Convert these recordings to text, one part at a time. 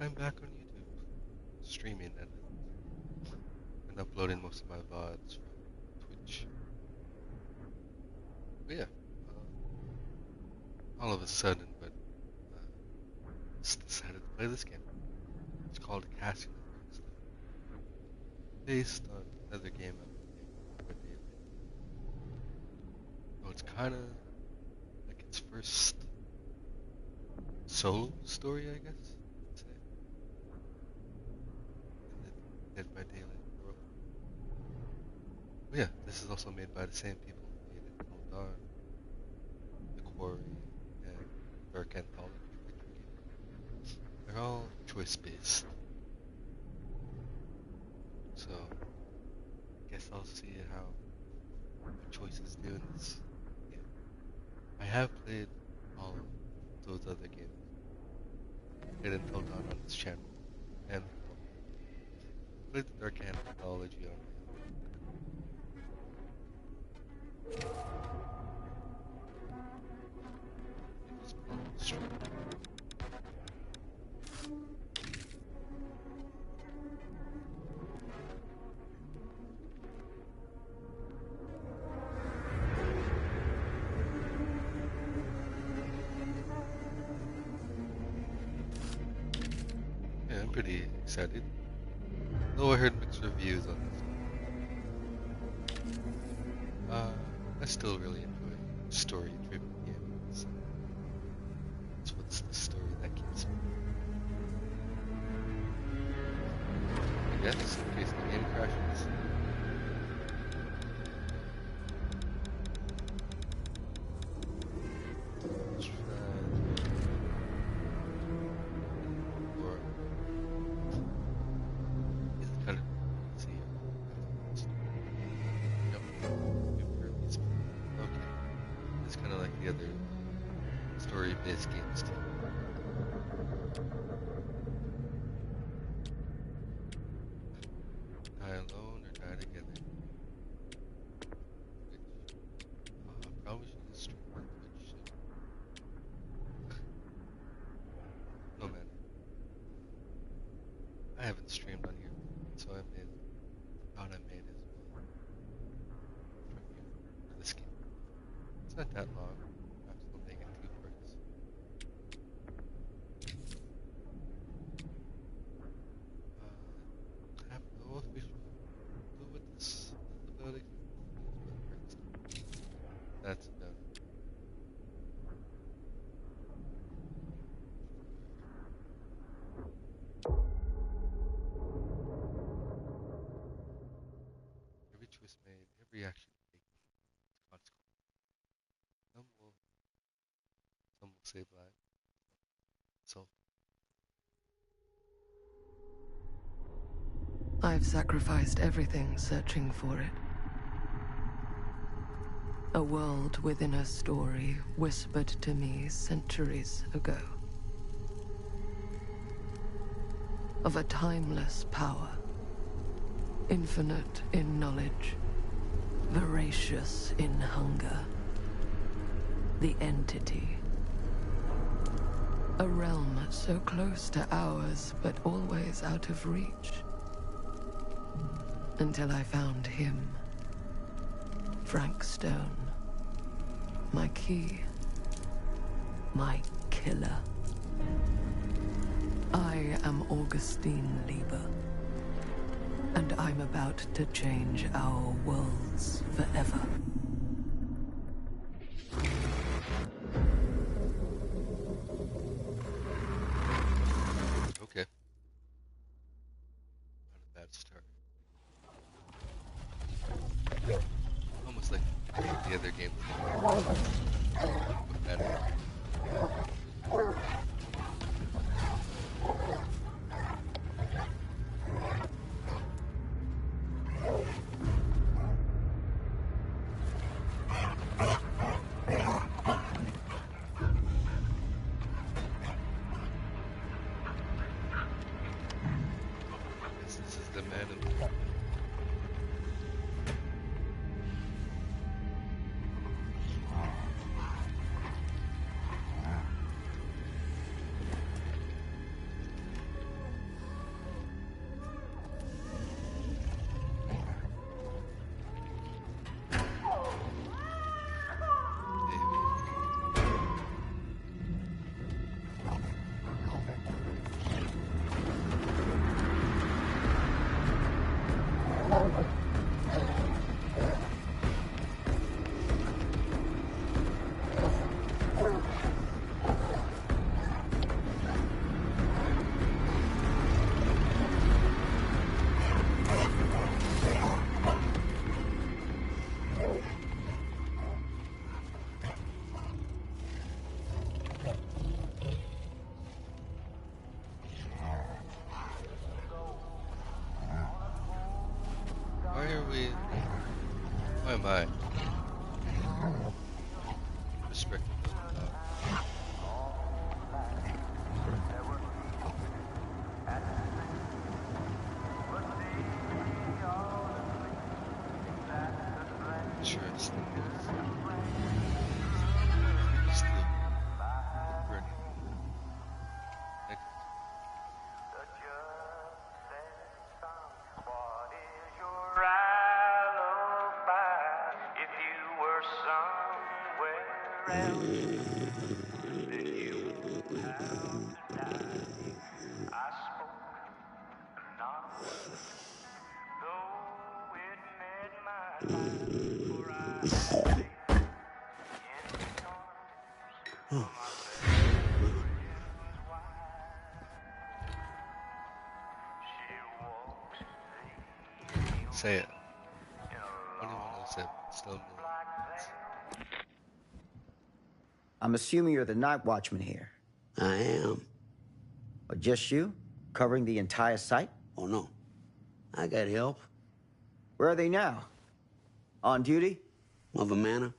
I'm back on YouTube, streaming and uploading most of my VODs from Twitch. But yeah, all of a sudden, just decided to play this game. It's called Castle of Darkstone, based on another game I've been playing, Dead by Daylight. So it's kind of like its first solo story, I guess you'd say, in the Dead by Daylight world. But yeah, this is also made by the same people who made Until Dawn, The Quarry, and Dark Anthology Witcher game. They're all choice-based, so I guess I'll see how my choices do in this game. I have played all of those other games. Played Until Dawn on this channel, and The Quarry. Played the Dark Anthology on my own. Let me just pull up the stream. Yeah, I'm pretty excited. Though I heard mixed reviews on this one. I still really enjoy story-driven games. That's what's the story that keeps me. I guess, in case the game crashes. Let's try or is it kind of see okay. It's kind of like the other story-based games too. Die alone or die together. Probably should have streamed on Twitch. No man, I haven't streamed on here, so I thought I made as well from here for this game. It's not that long. Perhaps I'll make it 2 parts. Have no official clue what this is about exactly, but that's about it. Every choice made, every action taken, its consequence. Some will, some will save lives. So, I've sacrificed everything searching for it. A world within a story whispered to me centuries ago. Of a timeless power, infinite in knowledge, voracious in hunger. The entity. A realm so close to ours, but always out of reach. Until I found him. Frank Stone. My key. My killer. I am Augustine Lieber. And I'm about to change our worlds forever. okay. Not a bad start. Almost like the other games. But better. This is the man in the am I? Respect the dog. Sure, it's still is. Still burning. Negligent. Say it. 2107, still millions. I'm assuming you're the night watchman here. I am. Or just you? Covering the entire site? Oh, no. I got help. Where are they now? On duty? Of a manner.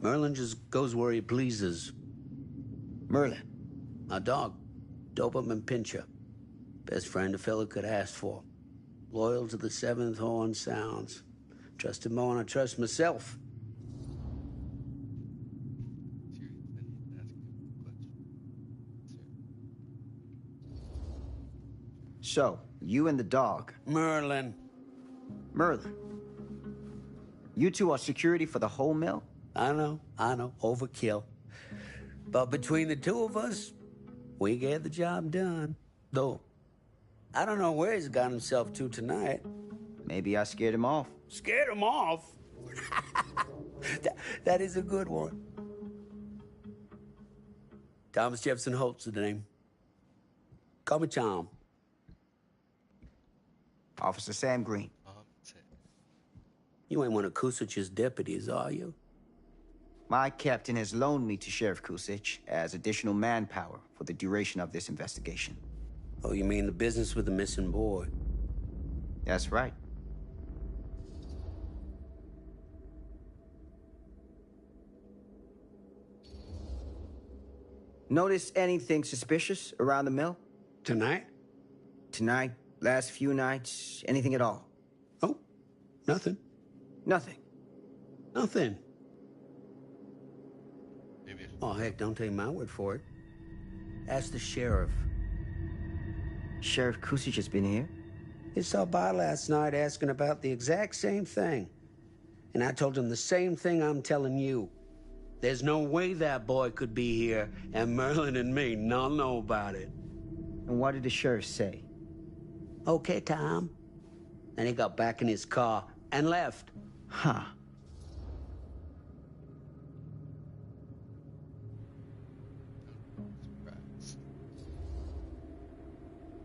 Merlin just goes where he pleases. Merlin. My dog. Doberman Pinscher. Best friend a fella could ask for. Loyal to the seventh horn sounds. Trust him more than I trust myself. So, you and the dog. Merlin. Merlin. You two are security for the whole mill? I know. Overkill. But between the two of us, we get the job done. Though, I don't know where he's got himself to tonight. Maybe I scared him off. Scared him off? that is a good one. Thomas Jefferson Holt's the name. Call me Tom. Officer Sam Green. You ain't one of Kusich's deputies, are you? My captain has loaned me to Sheriff Kusich as additional manpower for the duration of this investigation. Oh, you mean the business with the missing boy? That's right. Notice anything suspicious around the mill? Tonight? Tonight, last few nights, anything at all? Oh, nothing. Nothing. Nothing. Maybe. Oh, heck, don't take my word for it. Ask the sheriff. Sheriff Kusich has been here? He saw by last night asking about the exact same thing. And I told him the same thing I'm telling you. There's no way that boy could be here, and Merlin and me not know about it. And what did the sheriff say? Okay, Tom. Then he got back in his car and left. Huh.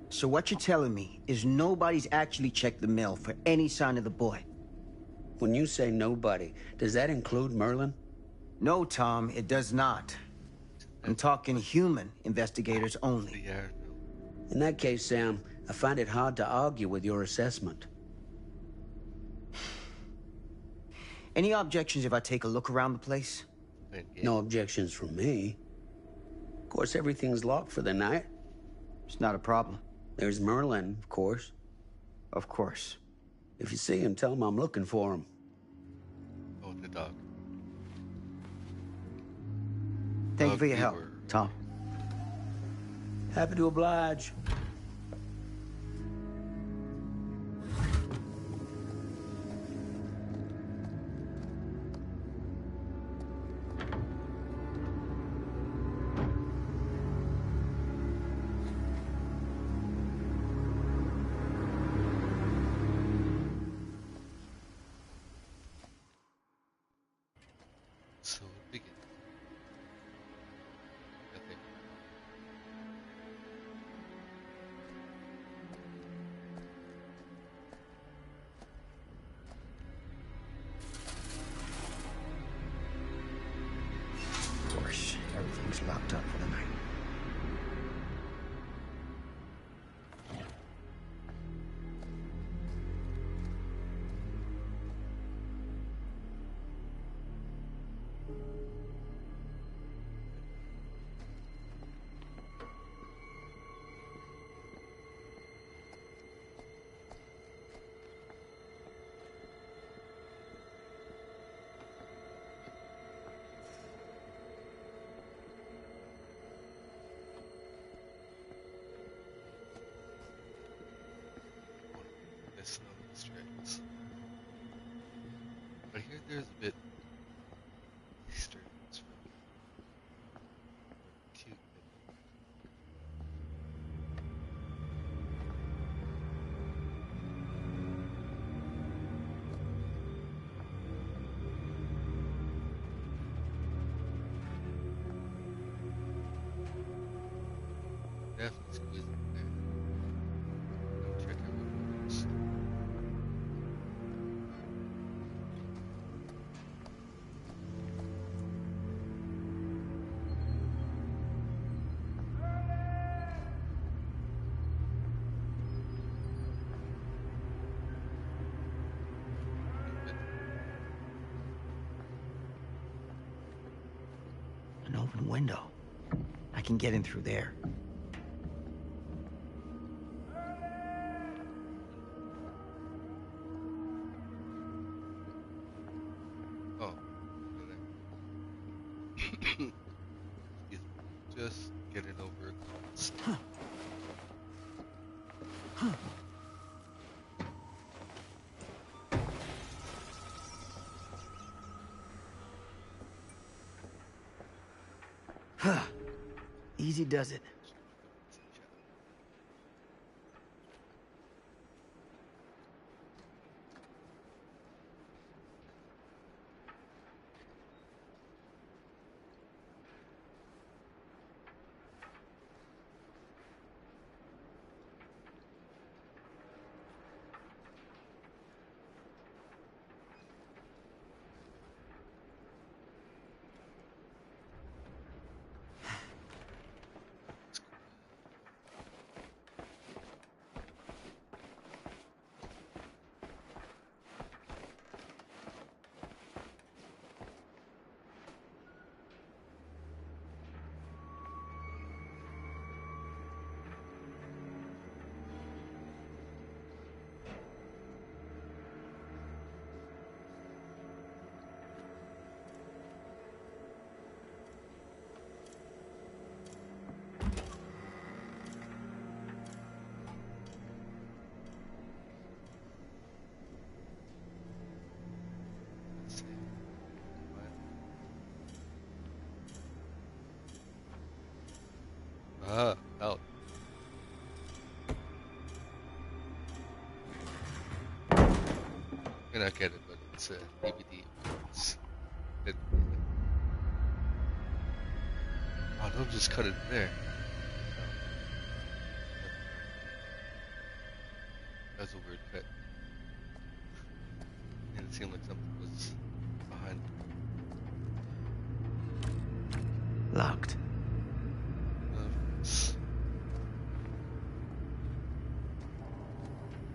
So what you're telling me is nobody's actually checked the mill for any sign of the boy? When you say nobody, does that include Merlin? No, Tom, it does not. I'm talking human investigators only. In that case, Sam, I find it hard to argue with your assessment. Any objections if I take a look around the place? No objections from me. Of course, everything's locked for the night. It's not a problem. There's Merlin, of course. Of course. If you see him, tell him I'm looking for him. Oh, the dog. Thank you for your help, Tom. Happy to oblige. So begin. Okay. Of course, everything's locked up for the night. But here there's a bit Easter eggs for cute. Definitely squeeze it there. Let me check it real first. An open window. I can get in through there. Oh, excuse me. Just getting over a cold. Easy does it. Let's see. What? Out. I mean, I get it, but it's a DVD. It, oh, don't just cut it there. That's a weird cut. And it seemed like something was behind. Locked.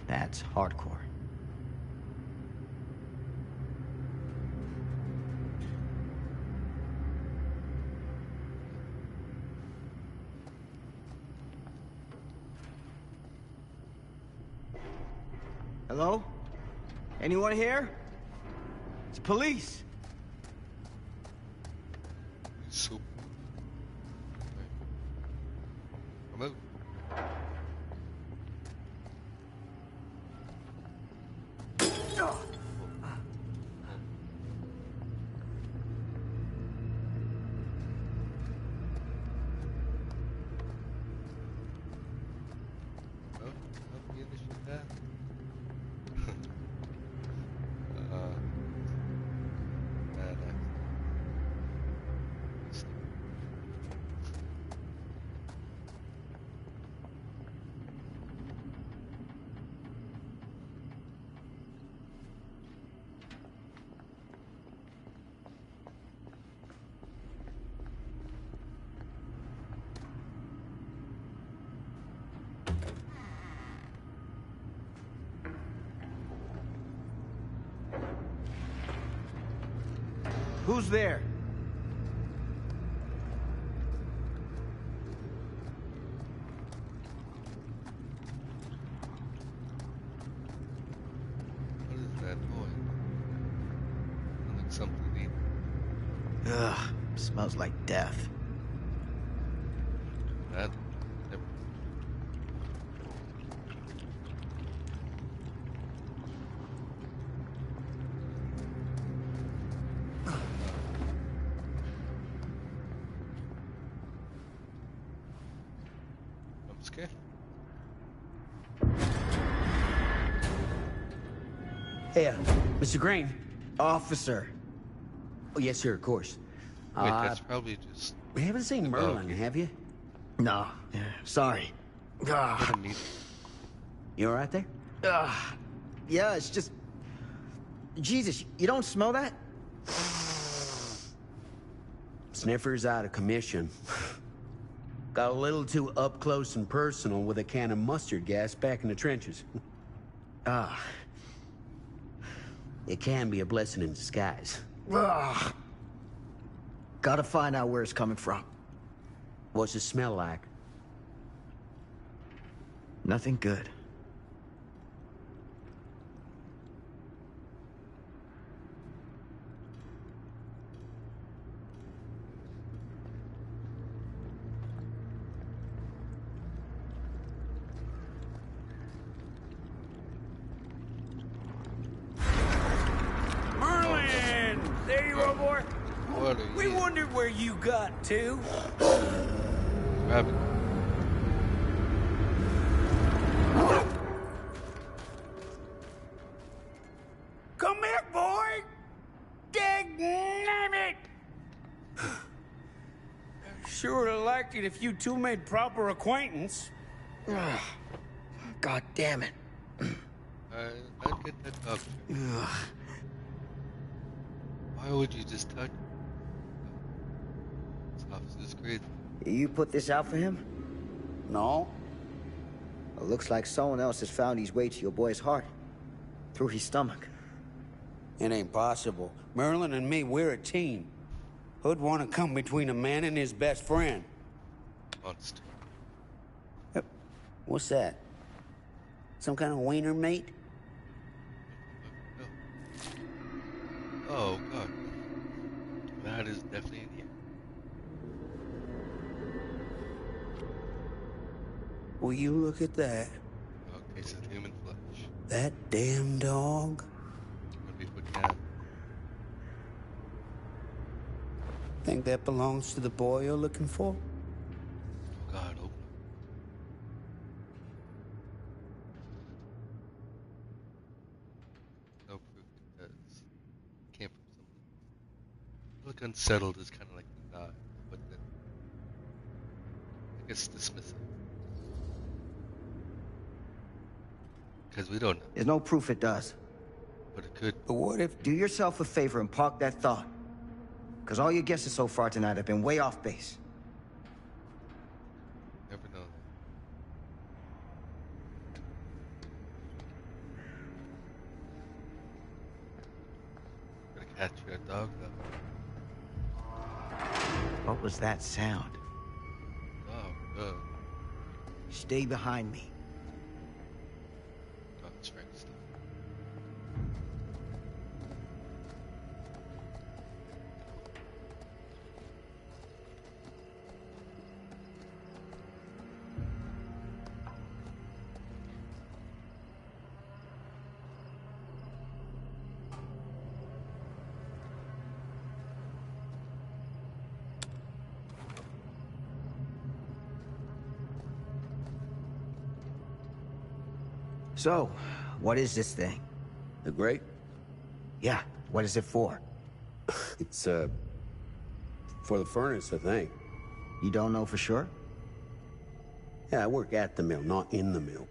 That's hardcore. Hello? Anyone here? It's police. Soup. Come out. Who's there? What is that noise? Like something eating. Ugh, smells like death. That never. Okay. Hey, Mr. Green. Officer. Oh, yes, sir, of course. Wait, that's probably just We haven't seen Merlin, okay. have you? No. Yeah, sorry. what a meet. You all right there? Yeah, it's just... Jesus, you don't smell that? Sniffer's out of commission. Got a little too up close and personal with a can of mustard gas back in the trenches. It can be a blessing in disguise. Gotta find out where it's coming from. What's it smell like? Nothing good. Merlin! There you are, boy. What are We you? wondered where you got to. Grab it. Come here, boy! Dang it! Sure would have liked it if you two made proper acquaintance. God damn it. I'd get that dog. Why would you just touch? This officer's crazy. You put this out for him? No? It looks like someone else has found his way to your boy's heart. Through his stomach. It ain't possible. Merlin and me, we're a team. Who'd want to come between a man and his best friend? Monster. What's that? Some kind of wiener meat? No. Oh god. That is definitely in here. Will you look at that? Okay, so it's human flesh. That damn dog? What we put down. Think that belongs to the boy you're looking for? Oh god, open. No proof it does. Came from someone. Look unsettled is kind of like the nod, but then I guess dismissive. Because we don't know, There's no proof it does. but it could. But what if... Do yourself a favor and park that thought. Because all your guesses so far tonight have been way off base. Never know. Gotta catch your dog though. What was that sound? Oh, good. Stay behind me. Oh, that's right. Stuff. So, what is this thing? The grate? Yeah, what is it for? It's, for the furnace, I think. You don't know for sure? Yeah, I work at the mill, not in the mill.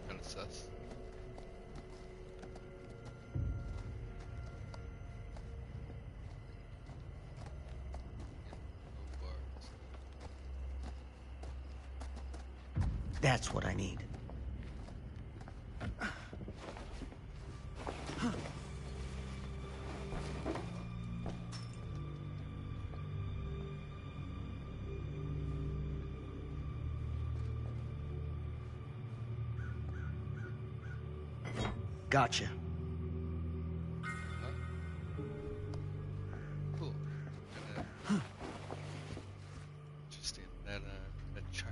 Kind of sus. No bars. That's what I need. Gotcha. Cool. Interesting. That chime.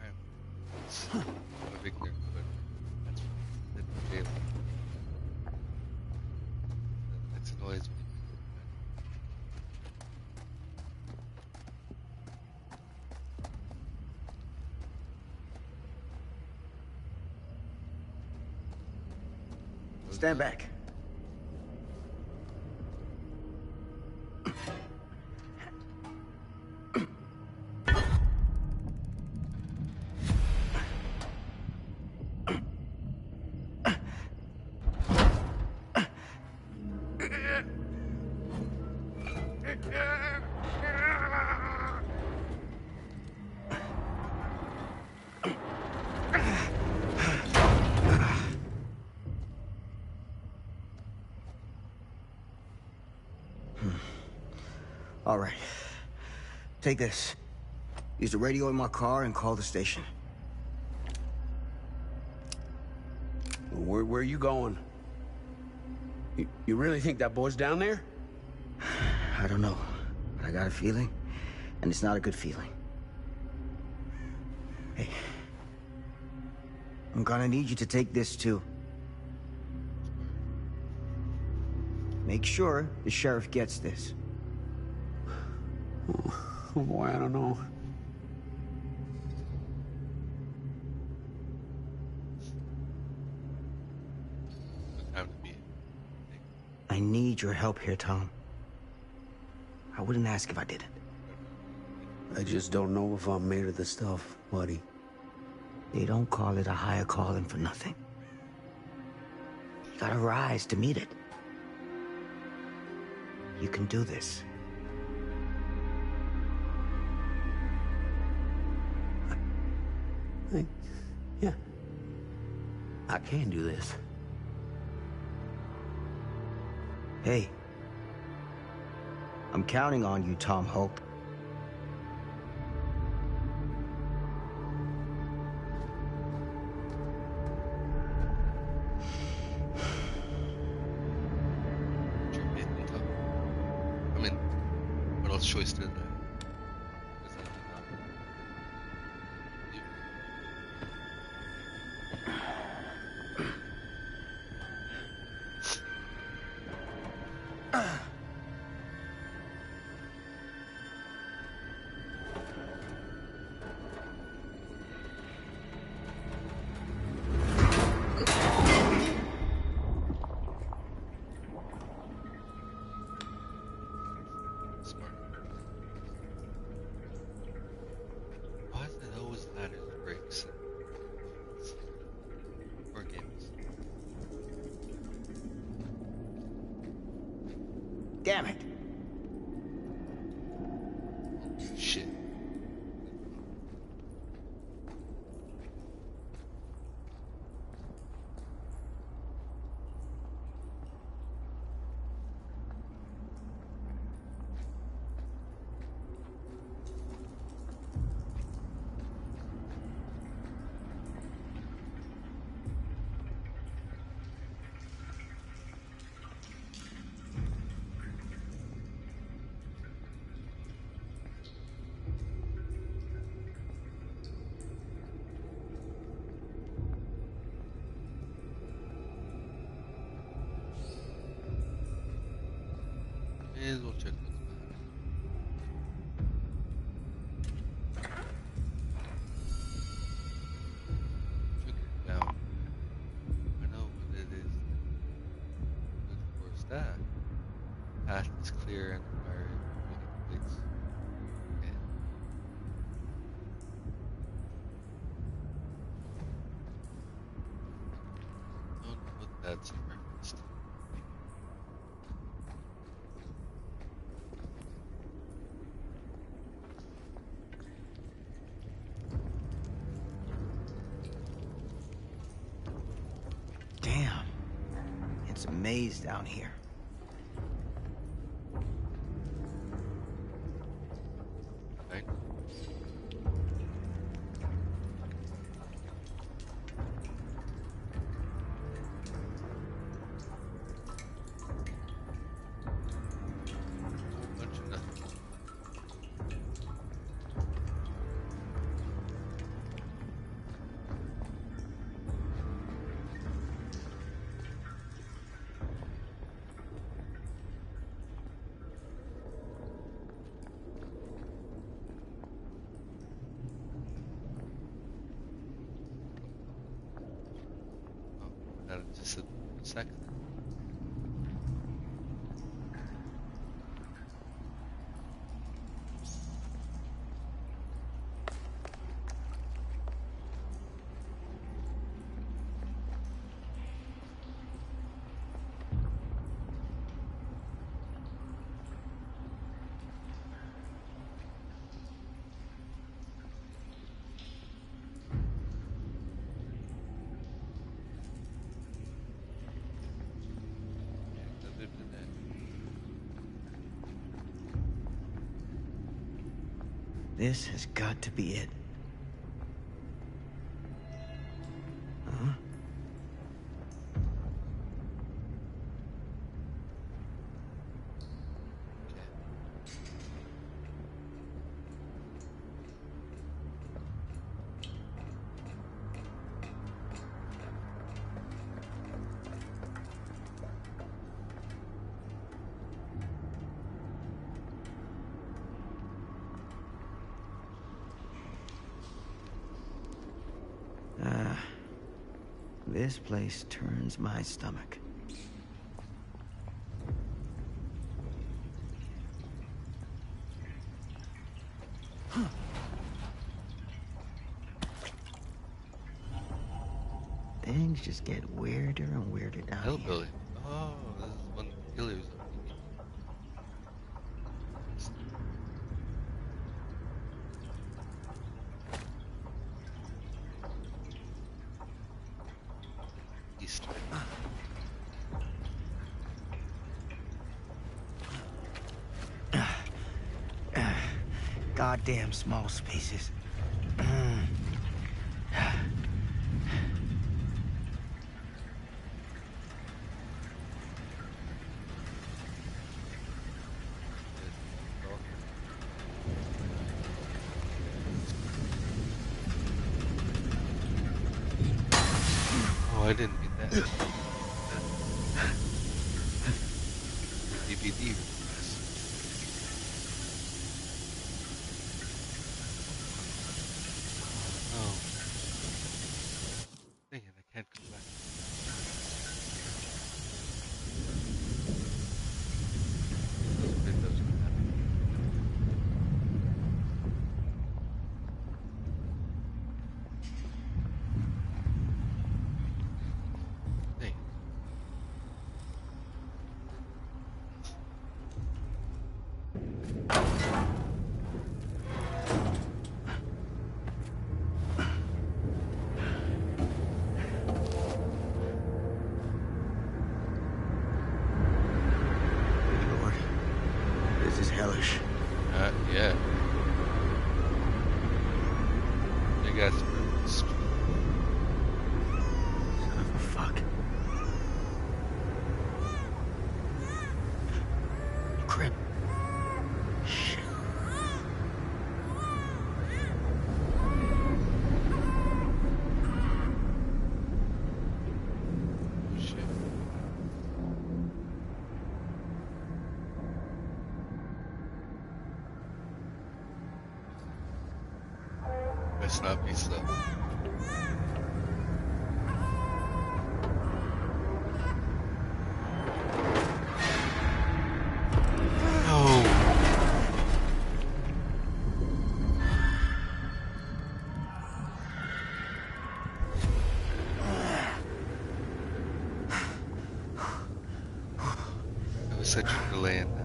I'm a big nerd, but that's from the jail. That's a noise when you Stand back. All right. Take this. Use the radio in my car and call the station. Where are you going? You really think that boy's down there? I don't know. But I got a feeling, and it's not a good feeling. Hey. I'm gonna need you to take this too. Make sure the sheriff gets this. Oh boy, I don't know. Time to be. I need your help here, Tom. I wouldn't ask if I didn't. I just don't know if I'm made of the stuff, buddy. They don't call it a higher calling for nothing. You gotta rise to meet it. You can do this. Yeah. I can do this. Hey. I'm counting on you, Tom Hope. I mean, what else choice did that? Is that smart? Why is it always ladders and breaks? Or games? Damn it. Shit. May as well check what's behind. Took it down. I know what it is. Good for staff. Path is clear and the fire is moving in place. Okay. Don't know what that's in reference to. Damn. It's a maze down here. Right? Whole bunch of nothing. on just a second. This has got to be it. Huh? This place turns my stomach. Things just get weirder and weirder down here. Hillbilly. Oh, this is one Gilly was Easter. Goddamn small spaces. Oh, I didn't get that. DVD. Oh. Dang it, I can't come back. Those windows are happy. Dang it. Lord, this is hellish. Yeah. Big ass roots. Son of a fuck. Crap. Shit. Shit. Best not be slow. No. There was such a delay in that.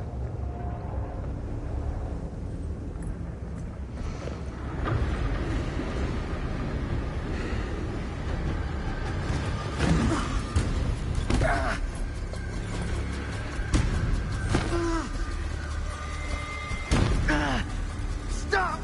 Stop!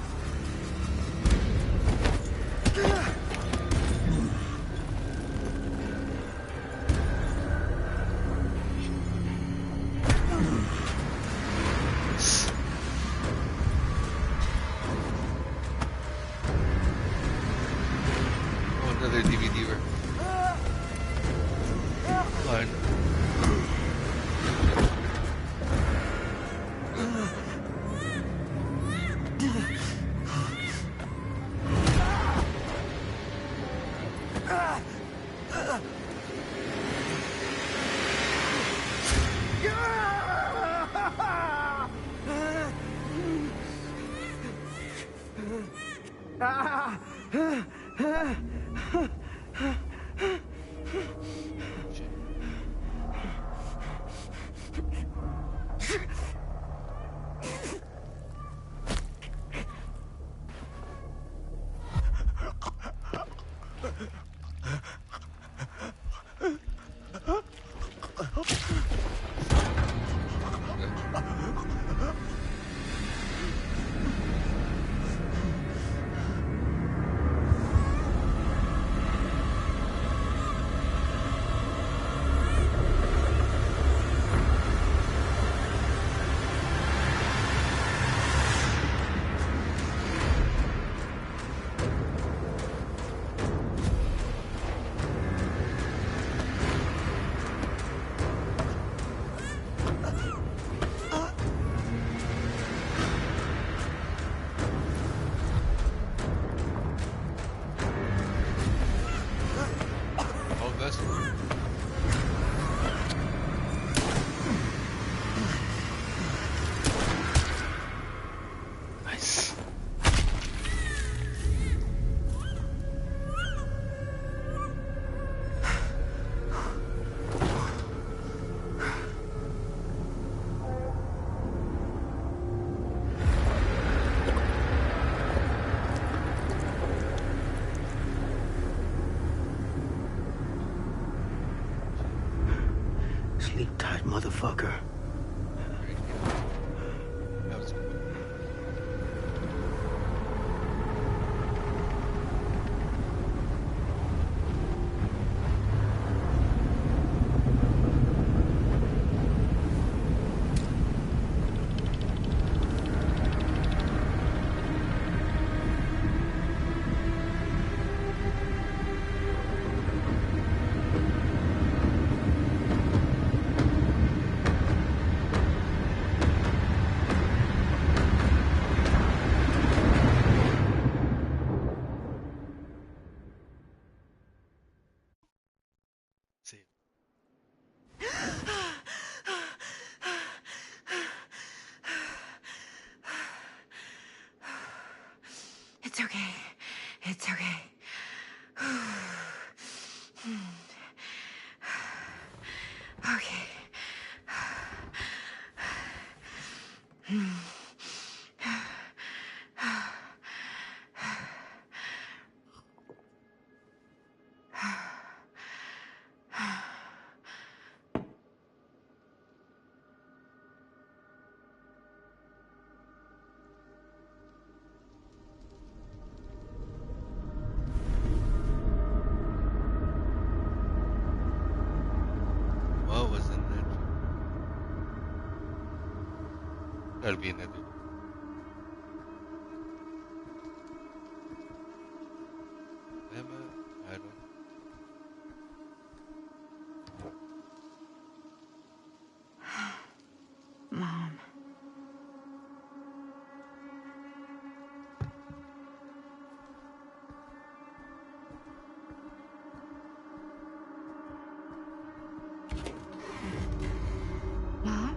Sleep tight, motherfucker. That was cool. See. It's okay. It's okay. Okay. What was in that? Gotta be another. Emma, I don't. Mom. Mom?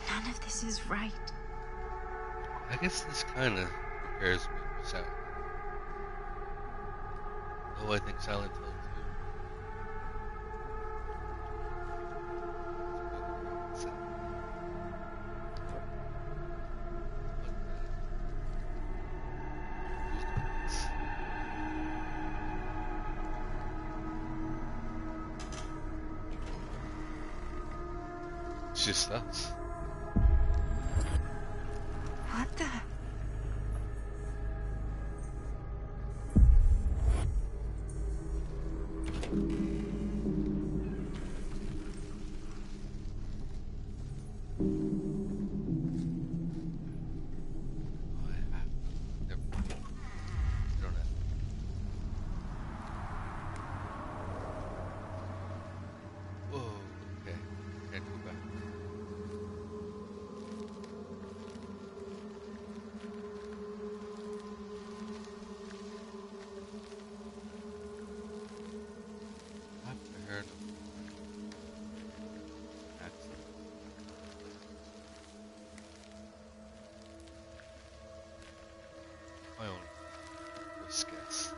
None of this is right. I guess this kind of prepares me for Silent. Though I think Silent Hill 2. It's just us. What the? Oh, never mind. I don't have. Whoa, okay. Can't go back. I've heard of accident. My own first guess.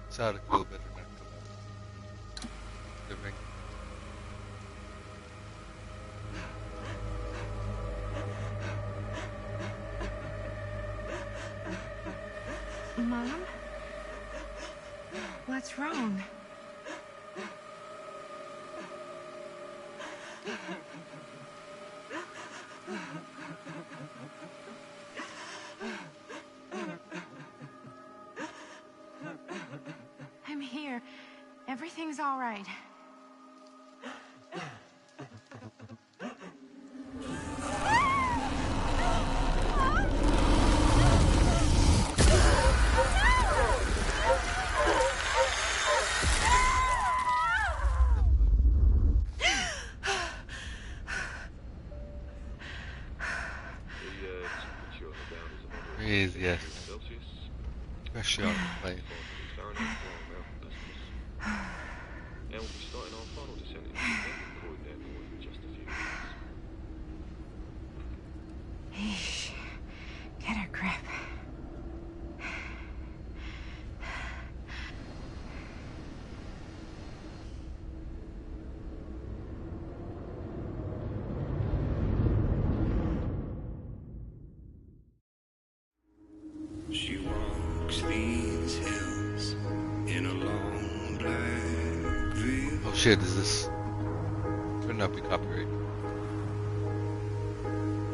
Sadako better not come out. Living. Mom? What's wrong? I'm here. Everything's all right. especially on a plane. And we'll be starting our final descent into the void there in just a few minutes. Eesh. Get a grip. She walks these hills in a long black veil. Oh shit, is this? Could not be copyright.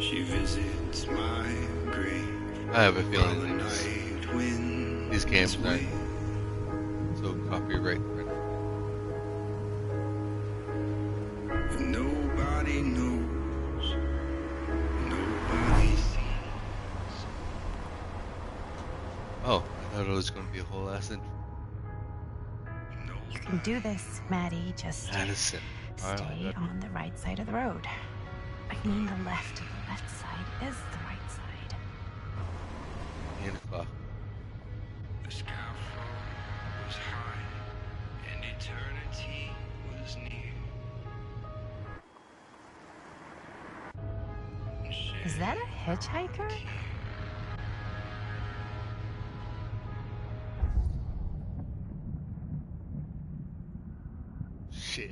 She visits my grave. I have a while feeling the that night wind these games is aren't wet. so copyright. And nobody knows, nobody sees. Oh, I thought it was going to be a whole ass intro. You can do this, Maddie. Just Madison. Alright, stay I got on the right side of the road. I mean the left. The left side is the right side. 8 o'clock. The skyfall was high, and eternity was near. Is that a hitchhiker? Shit.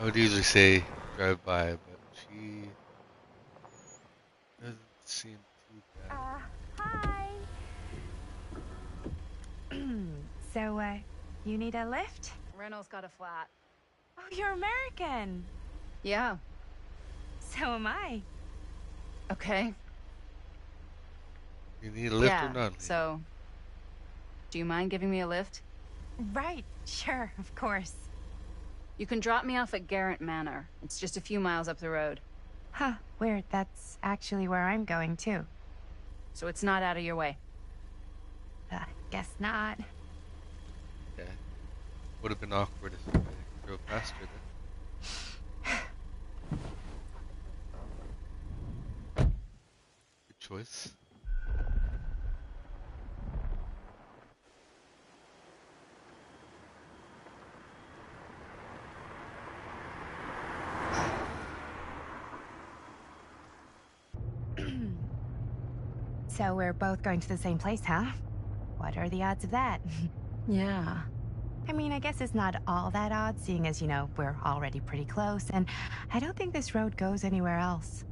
I would usually say drive by, but she doesn't seem too bad. Hi. So, you need a lift? Reynolds got a flat. Oh, you're American. Yeah. So am I. Okay. You need a lift yeah. or not? So, do you mind giving me a lift? Right, sure, of course. You can drop me off at Garrett Manor. It's just a few miles up the road. Huh, weird. That's actually where I'm going, too. So it's not out of your way. Guess not. Yeah. Would have been awkward if I drove faster then. Good choice. So we're both going to the same place, huh? What are the odds of that? Yeah. I mean, I guess it's not all that odd, seeing as, you know, we're already pretty close, and I don't think this road goes anywhere else.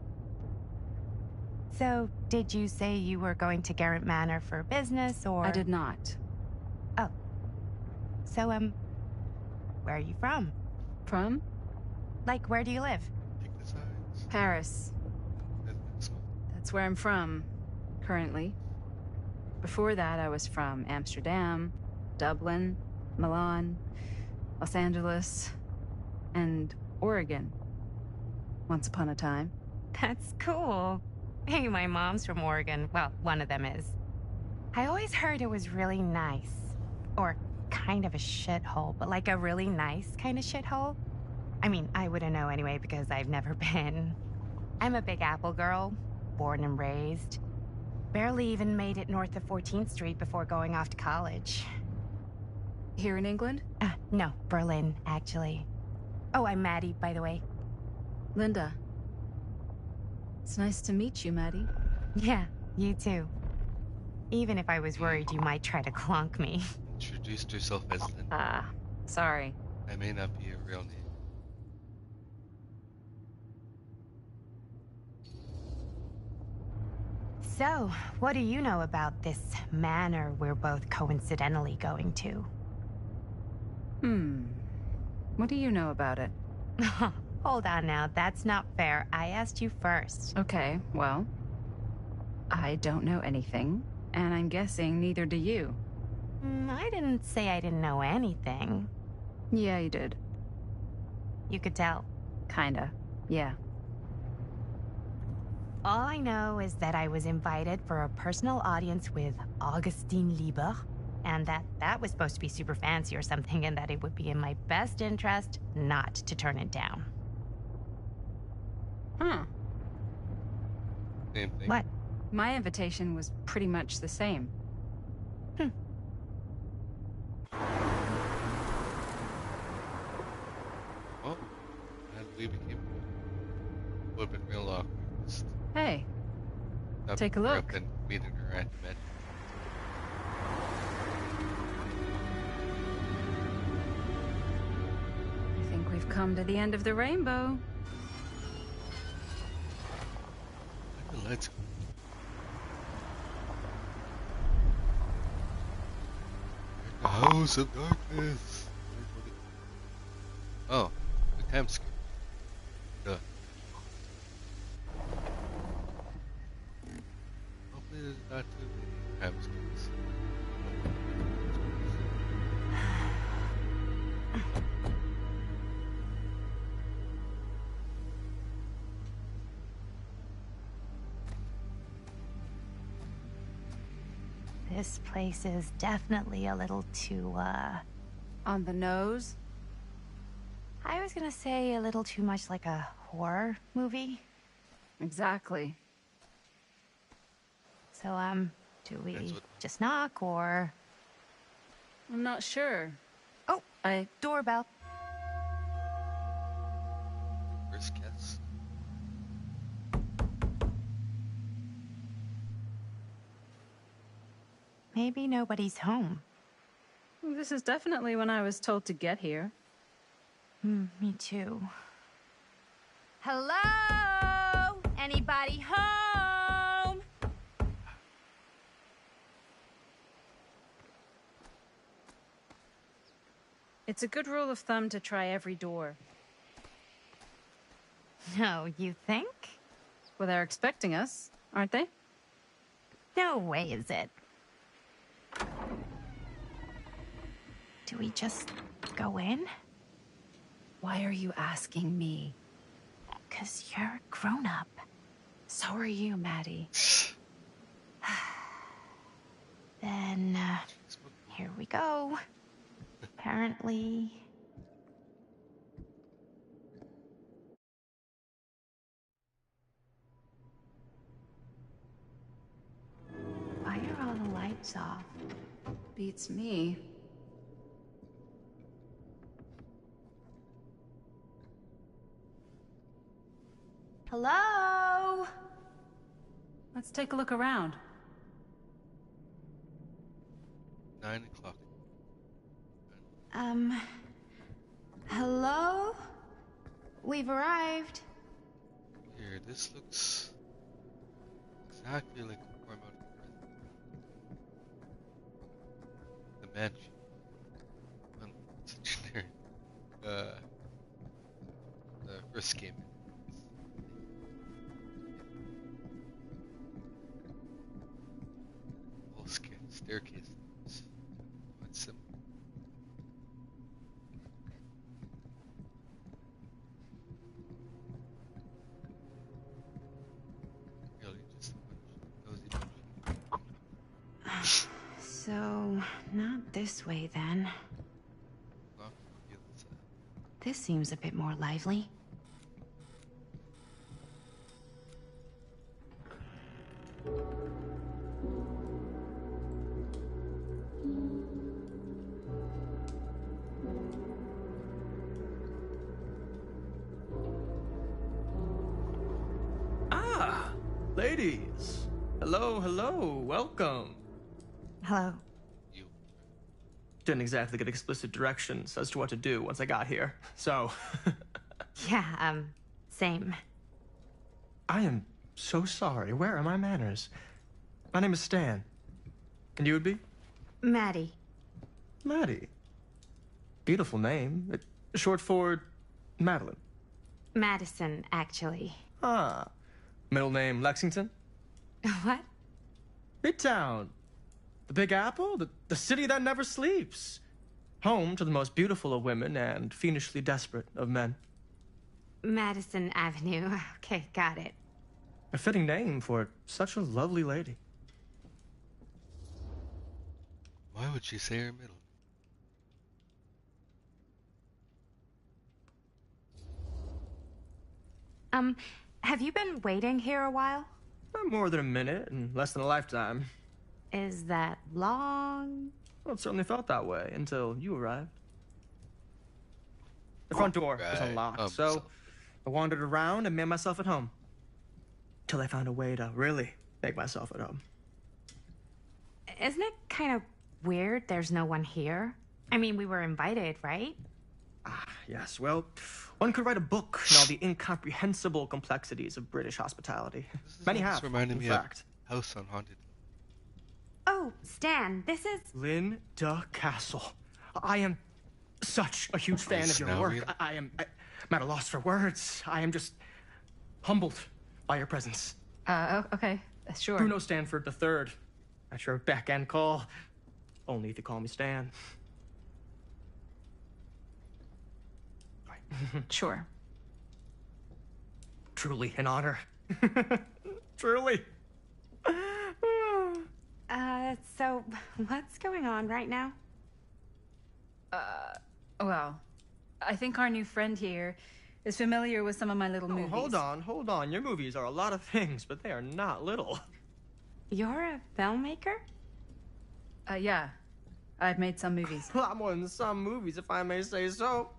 So, did you say you were going to Garrett Manor for business, or...? I did not. Oh. So, where are you from? From? Like, where do you live? Pick the sides. Paris. So, That's where I'm from, currently. Before that, I was from Amsterdam, Dublin, Milan, Los Angeles, and Oregon. Once upon a time. That's cool. Hey, my mom's from Oregon. Well, one of them is. I always heard it was really nice. Or kind of a shithole, but like a really nice kind of shithole. I mean, I wouldn't know anyway because I've never been. I'm a Big Apple girl, born and raised. Barely even made it north of 14th Street before going off to college. Here in England? No, Berlin, actually. Oh, I'm Maddie, by the way. Linda. It's nice to meet you, Maddie. Yeah, you too. Even if I was worried you might try to clonk me. introduced herself as Linda. Sorry. That may not be her real name. So, what do you know about this manor we're both coincidentally going to? What do you know about it? Hold on now, that's not fair. I asked you first. Okay, well, I don't know anything, and I'm guessing neither do you. I didn't say I didn't know anything. Yeah, you did. You could tell. Kinda. Yeah. All I know is that I was invited for a personal audience with Augustine Lieber, and that was supposed to be super fancy or something, and that it would be in my best interest not to turn it down. Huh. Same thing. What? My invitation was pretty much the same. Well, as we became would have been real awkward. Just Hey, up Take a her look. Up and meeting her at the med. I think we've come to the end of the rainbow. Where the lights go? The House of Darkness. Oh, the time skip. Duh. Hopefully there's not too many time skips. This place is definitely a little too, On the nose? I was gonna say a little too much like a horror movie. Exactly. So, do we That's what- just knock or... I'm not sure. Oh, I... doorbell. First guess. Maybe nobody's home. This is definitely when I was told to get here. Me too. Hello? Anybody home? It's a good rule of thumb to try every door. No, you think? Well, they're expecting us, aren't they? No way is it. Do we just go in? Why are you asking me? 'Cause you're a grown-up. So are you, Maddie. Then, here we go. Apparently... Why are all the lights off? Beats me. Hello? Let's take a look around. 9 o'clock. Hello? We've arrived. Here, this looks exactly like the form out of the mansion. Such generic. The first game. Whole staircase. Quite simple. Really just a bunch of cozy. So, not this way then. Lock on the other side. This seems a bit more lively. Ah, ladies. Hello, hello, welcome. Hello. You. Didn't exactly get explicit directions as to what to do once I got here, so. Yeah, same. I am so sorry. Where are my manners? My name is Stan. And you would be? Maddie. Maddie. Beautiful name. Short for Madeline. Madison, actually. Ah. Middle name Lexington? What? Midtown. The Big Apple? The city that never sleeps. Home to the most beautiful of women and fiendishly desperate of men. Madison Avenue. Okay, got it. A fitting name for such a lovely lady. Why would she say her middle? Have you been waiting here a while? Not more than a minute and less than a lifetime. Is that long? Well, it certainly felt that way until you arrived. The front door was unlocked, so I wandered around and made myself at home. Till I found a way to really make myself at home. Isn't it kind of weird there's no one here? I mean, we were invited, right? Ah, yes. Well, one could write a book on all the incomprehensible complexities of British hospitality. Many have, reminding in me fact. of House on Haunted. Oh, Stan, this is... Linda Castle. I am such a huge fan of your work. I'm at a loss for words. I am just humbled by your presence. Okay, sure. Bruno Stanford III. At your beck and call. Only if you call me Stan. Sure. Truly an honor. Truly. So what's going on right now? Well, I think our new friend here is familiar with some of my little movies. Hold on. Your movies are a lot of things, but they are not little. You're a filmmaker? Yeah. I've made some movies. A lot more than some movies, if I may say so.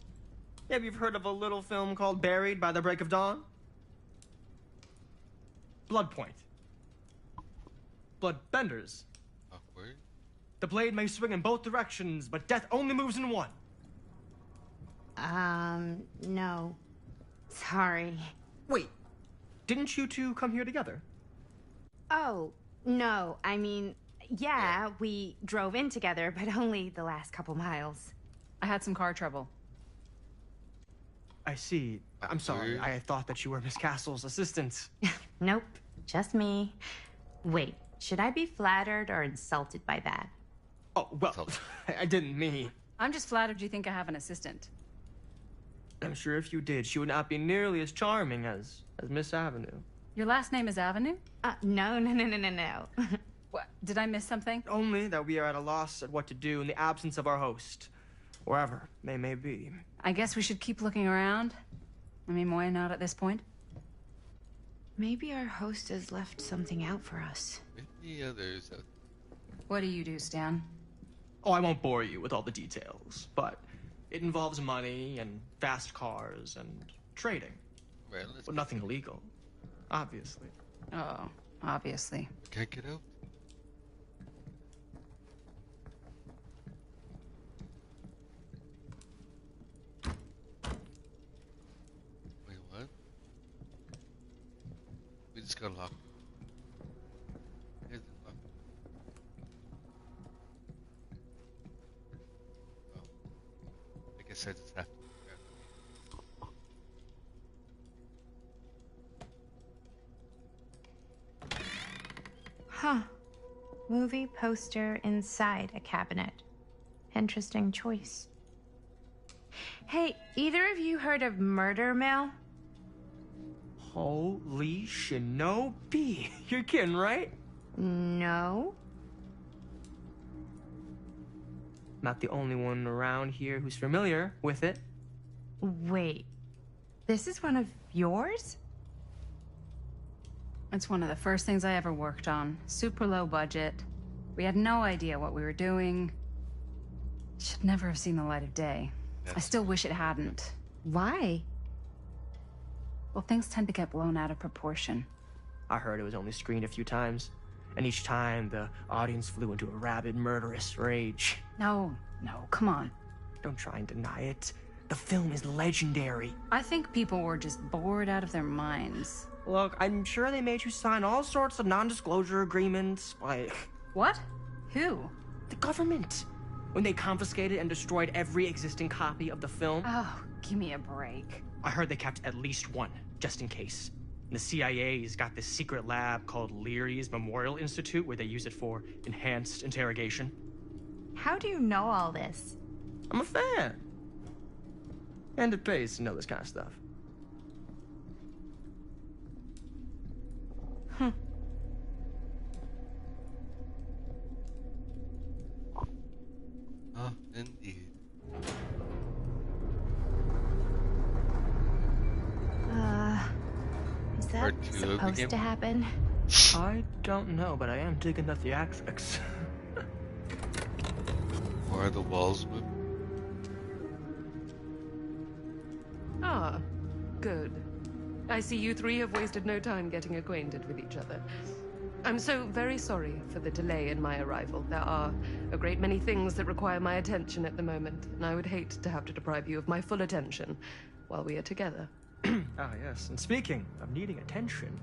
Maybe you've heard of a little film called Buried by the Break of Dawn? Blood Point. Bloodbenders. Awkward. The blade may swing in both directions, but death only moves in one. No. Sorry. Wait, didn't you two come here together? Oh, no. I mean, yeah, we drove in together, but only the last couple miles. I had some car trouble. I see. I'm sorry. I thought that you were Miss Castle's assistant. Nope, just me. Wait, should I be flattered or insulted by that? Oh, well, I didn't mean. I'm just flattered you think I have an assistant. I'm sure if you did, she would not be nearly as charming as Miss Avenue. Your last name is Avenue? No. What? Did I miss something? Only that we are at a loss at what to do in the absence of our host, wherever they may be. I guess we should keep looking around. I mean, why not at this point? Maybe our host has left something out for us. Maybe others. What do you do, Stan? Oh, I won't bore you with all the details, but it involves money and fast cars and trading. Right, but nothing illegal, obviously. Oh, obviously. Can't get out. Wait, what? We just got locked. Here's the lock. Oh. I guess I just have to. Huh. Movie poster inside a cabinet. Interesting choice. Hey, either of you heard of Murder Mill? Holy shinobi. You're kidding, right? No. Not the only one around here who's familiar with it. Wait. This is one of yours? It's one of the first things I ever worked on. Super low budget. We had no idea what we were doing. Should never have seen the light of day. I still wish it hadn't. Why? Well, things tend to get blown out of proportion. I heard it was only screened a few times, and each time the audience flew into a rabid, murderous rage. No, come on. Don't try and deny it. The film is legendary. I think people were just bored out of their minds. Look, I'm sure they made you sign all sorts of non-disclosure agreements, like... What? Who? The government. When they confiscated and destroyed every existing copy of the film. Oh, give me a break. I heard they kept at least one, just in case. And the CIA's got this secret lab called Leary's Memorial Institute where they use it for enhanced interrogation. How do you know all this? I'm a fan. And it pays to know this kind of stuff. Oh, indeed. Is that supposed to happen? I don't know, but I am digging the theatrics. Or are the walls moving? Ah, good. I see you three have wasted no time getting acquainted with each other. I'm so very sorry for the delay in my arrival. There are a great many things that require my attention at the moment, and I would hate to have to deprive you of my full attention while we are together. Ah, yes. And speaking of needing attention...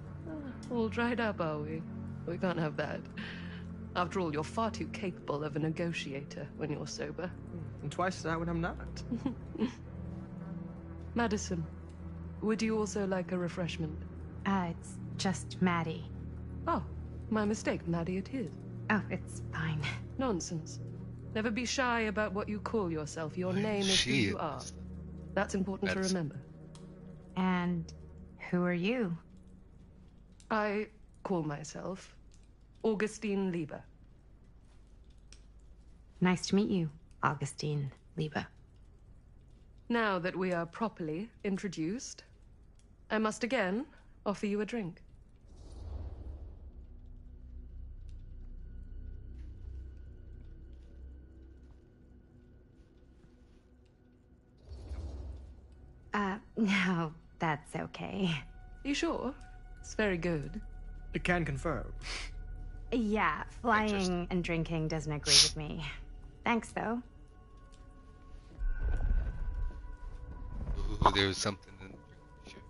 All dried up, are we? We can't have that. After all, you're far too capable of a negotiator when you're sober. And twice that when I'm not. Madison, would you also like a refreshment? It's just Maddie. Oh, my mistake. Maddie it is. Oh, it's fine. Nonsense. Never be shy about what you call yourself. Your name is who you are. That's important to remember. And who are you? I call myself Augustine Lieber. Nice to meet you, Augustine Lieber. Now that we are properly introduced, I must again offer you a drink. No, that's okay. You sure? It's very good. I can confirm. Yeah, flying and drinking doesn't agree with me. Thanks, though. Ooh, there was something in the drink.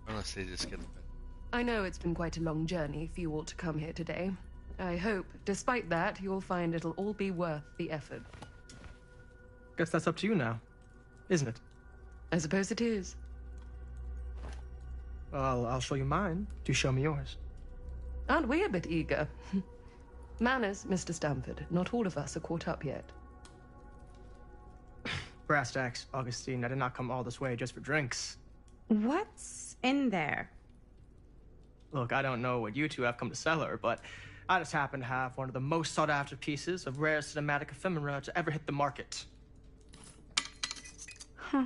Unless they just get the pen. I know it's been quite a long journey for you all to come here today. I hope, despite that, you'll find it'll all be worth the effort. Guess that's up to you now, isn't it? I suppose it is. Well, I'll show you mine. Do show me yours. Aren't we a bit eager? Manners, Mr. Stamford. Not all of us are caught up yet. Brass tacks, Augustine. I did not come all this way just for drinks. What's in there? Look, I don't know what you two have come to cellar, but I just happen to have one of the most sought-after pieces of rare cinematic ephemera to ever hit the market. Huh.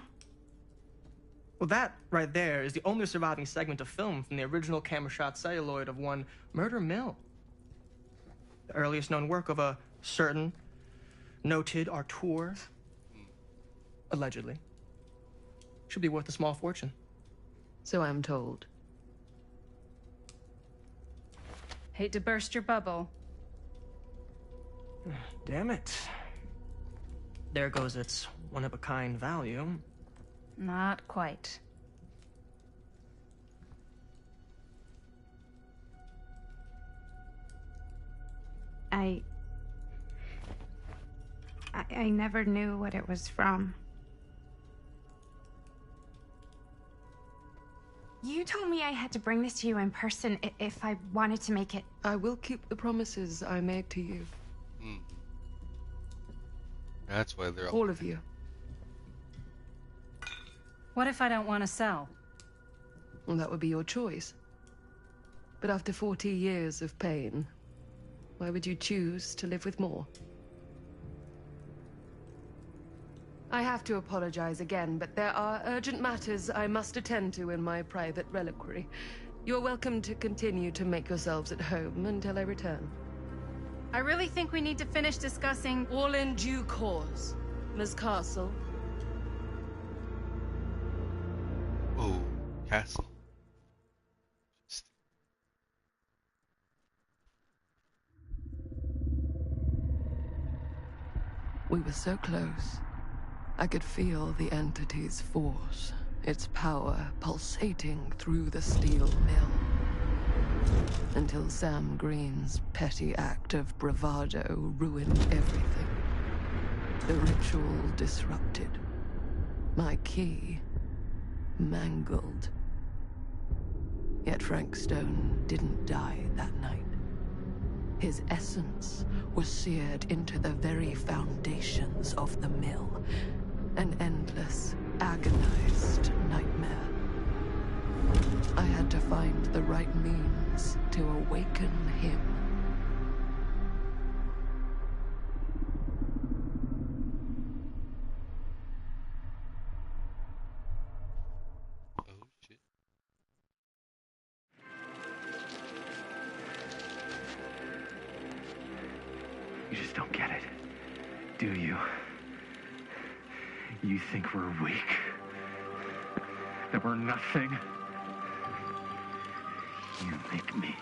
Well, that right there is the only surviving segment of film from the original camera shot celluloid of one Murder Mill. The earliest known work of a certain noted auteur, allegedly. Should be worth a small fortune. So I'm told. Hate to burst your bubble. Damn it. There goes its one-of-a-kind value. Not quite. I never knew what it was from. You told me I had to bring this to you in person if I wanted to make it. I will keep the promises I made to you. That's why they're all of you. What if I don't want to sell? Well, that would be your choice. But after 40 years of pain, why would you choose to live with more? I have to apologize again, but there are urgent matters I must attend to in my private reliquary. You're welcome to continue to make yourselves at home until I return. I really think we need to finish discussing... All in due course, Ms. Castle. Oh, Castle. We were so close. I could feel the entity's force, its power pulsating through the steel mill. Until Sam Green's petty act of bravado ruined everything. The ritual disrupted. My key mangled. Yet Frank Stone didn't die that night. His essence was seared into the very foundations of the mill. An endless, agonized nightmare. I had to find the right means to awaken him. You think we're weak? That we're nothing? You make me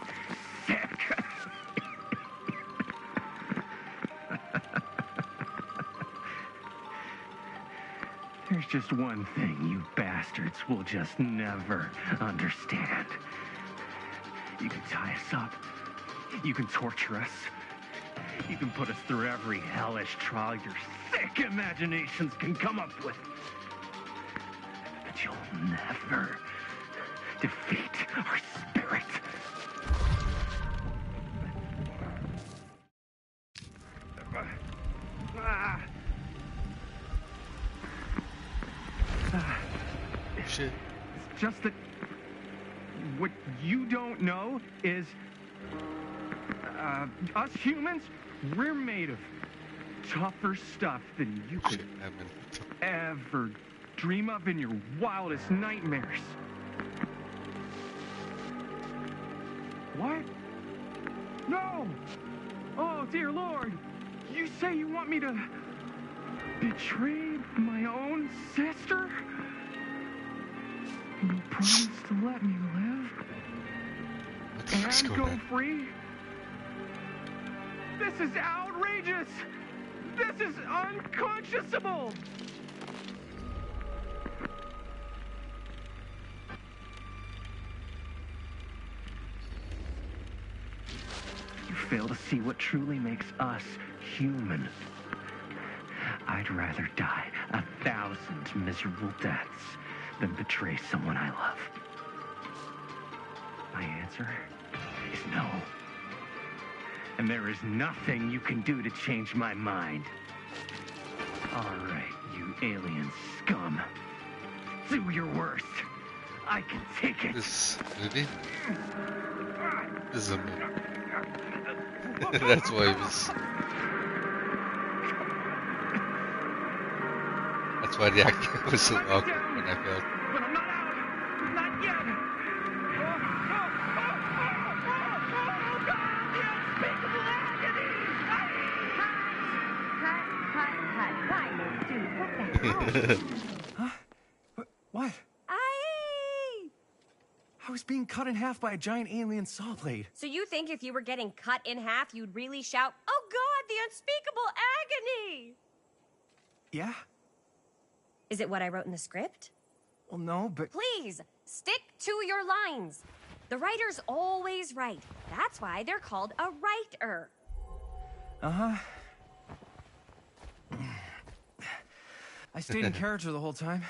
sick. There's just one thing you bastards will just never understand. You can tie us up. You can torture us. You can put us through every hellish trial your sick imaginations can come up with. But you'll never defeat our spirit. Shit. It's just that what you don't know is us humans, we're made of tougher stuff than you could ever dream of in your wildest nightmares. What? No! Oh, dear Lord! You say you want me to betray my own sister? You promise to let me live? And go free? This is outrageous! This is unconscionable! You fail to see what truly makes us human. I'd rather die 1,000 miserable deaths than betray someone I love. My answer is no. And there is nothing you can do to change my mind. All right, you alien scum. Do your worst. I can take it. This movie? This is a movie. That's why it was... That's why the acting was so awkward when I failed. But I'm not out. Not yet. Huh? What? I was being cut in half by a giant alien saw blade. So you think if you were getting cut in half, you'd really shout, "Oh God, the unspeakable agony"? Yeah? Is it what I wrote in the script? Well, no, but... Please, stick to your lines. The writer's always right. That's why they're called a writer. Uh-huh. I stayed in character the whole time.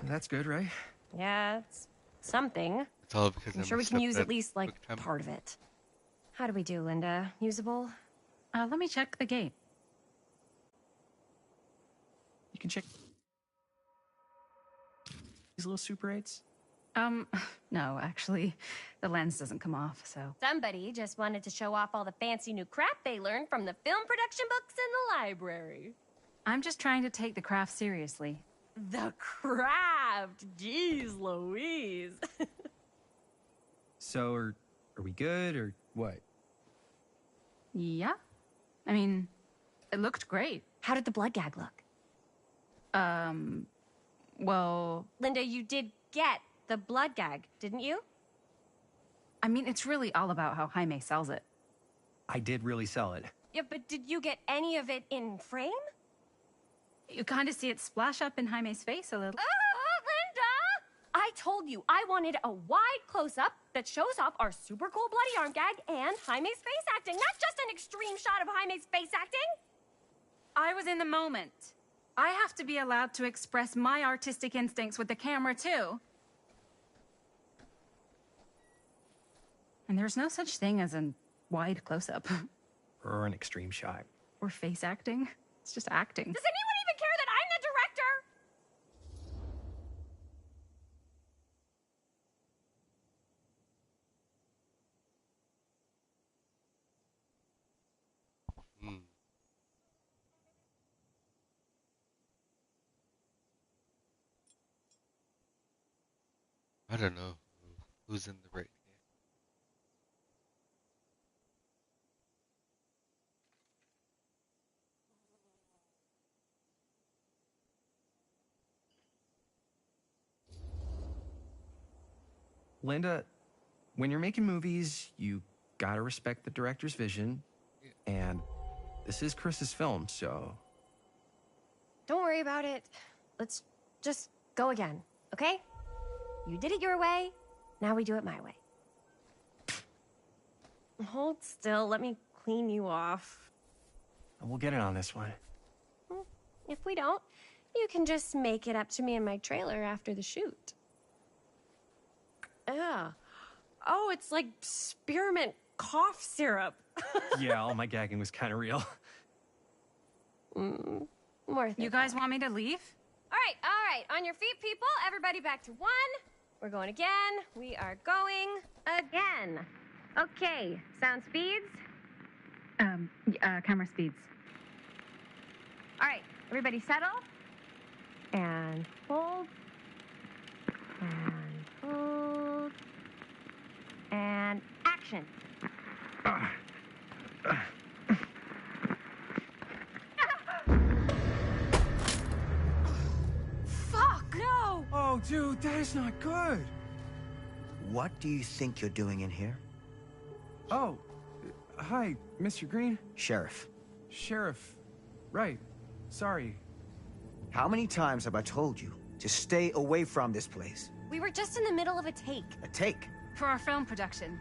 That's good, right? Yeah, it's something. It's all because I'm sure we can use at least, like, part of it. How do we do, Linda? Usable? Let me check the gate. You can check these little Super 8s? No, actually, the lens doesn't come off, so... Somebody just wanted to show off all the fancy new crap they learned from the film production books in the library. I'm just trying to take the craft seriously. The craft! Jeez Louise. So, are we good, or what? Yeah. I mean, it looked great. How did the blood gag look? Well... Linda, you did get the blood gag, didn't you? I mean, it's really all about how Jaime sells it. I did really sell it. Yeah, but did you get any of it in frame? You kind of see it splash up in Jaime's face a little. Linda! I told you I wanted a wide close-up that shows off our super cool bloody arm gag and Jaime's face acting, not just an extreme shot of Jaime's face acting. I was in the moment. I have to be allowed to express my artistic instincts with the camera, too. And there's no such thing as a wide close-up. Or an extreme shot. Or face acting. It's just acting. Does anyone even care that I'm the director? I don't know who's in the right here. Linda, when you're making movies, you gotta respect the director's vision. And this is Chris's film, so... Don't worry about it. Let's just go again, okay? You did it your way, now we do it my way. Hold still, let me clean you off. We'll get it on this one. If we don't, you can just make it up to me in my trailer after the shoot. Oh, it's like spearmint cough syrup. Yeah, all my gagging was kind of real. Worth it. You guys want me to leave? All right. On your feet, people. Everybody back to one. We're going again. We are going again. Okay, sound speeds. Camera speeds. All right, everybody settle. And hold. And hold. And action. Fuck! No! Oh, dude, that is not good. What do you think you're doing in here? Oh, hi, Mr. Green. Sheriff. Sheriff. Right. Sorry. How many times have I told you to stay away from this place? We were just in the middle of a take. A take? For our film production.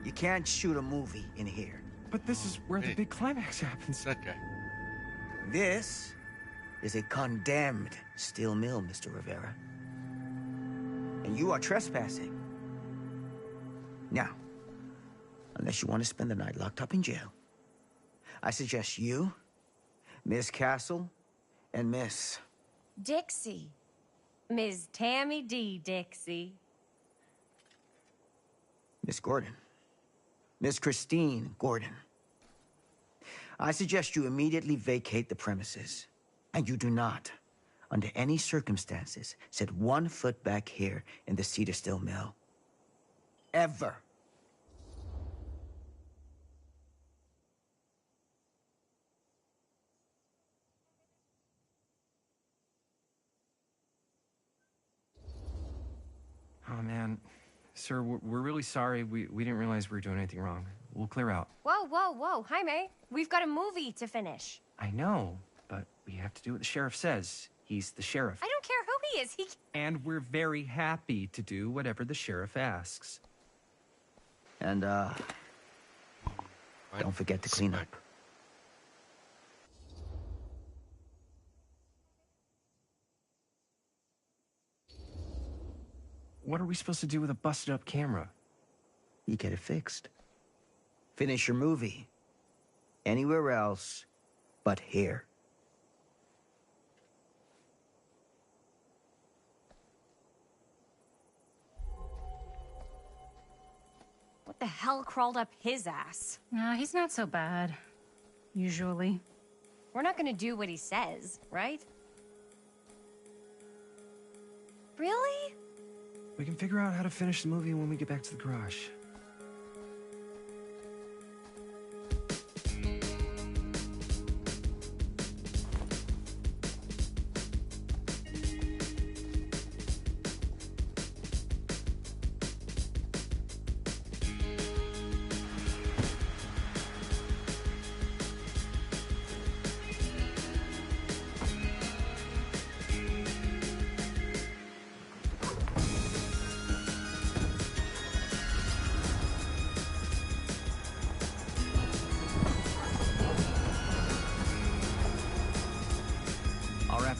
You can't shoot a movie in here. But this is where the big climax happens. That guy. This is a condemned steel mill, Mr. Rivera. And you are trespassing. Now, unless you want to spend the night locked up in jail, I suggest you, Miss Castle, and Miss... Dixie. Ms. Tammy D. Dixie. Miss Gordon. Miss Christine Gordon. I suggest you immediately vacate the premises. And you do not, under any circumstances, set 1 foot back here in the Cedar Steel Mill. Ever. Oh, man. Sir, we're really sorry. We didn't realize we were doing anything wrong. We'll clear out. Whoa. Jaime, we've got a movie to finish. I know, but we have to do what the sheriff says. He's the sheriff. I don't care who he is. And we're very happy to do whatever the sheriff asks. And, don't forget to clean up. What are we supposed to do with a busted-up camera? You get it fixed. Finish your movie. Anywhere else but here. What the hell crawled up his ass? He's not so bad. Usually. We're not gonna do what he says, right? Really? We can figure out how to finish the movie when we get back to the garage.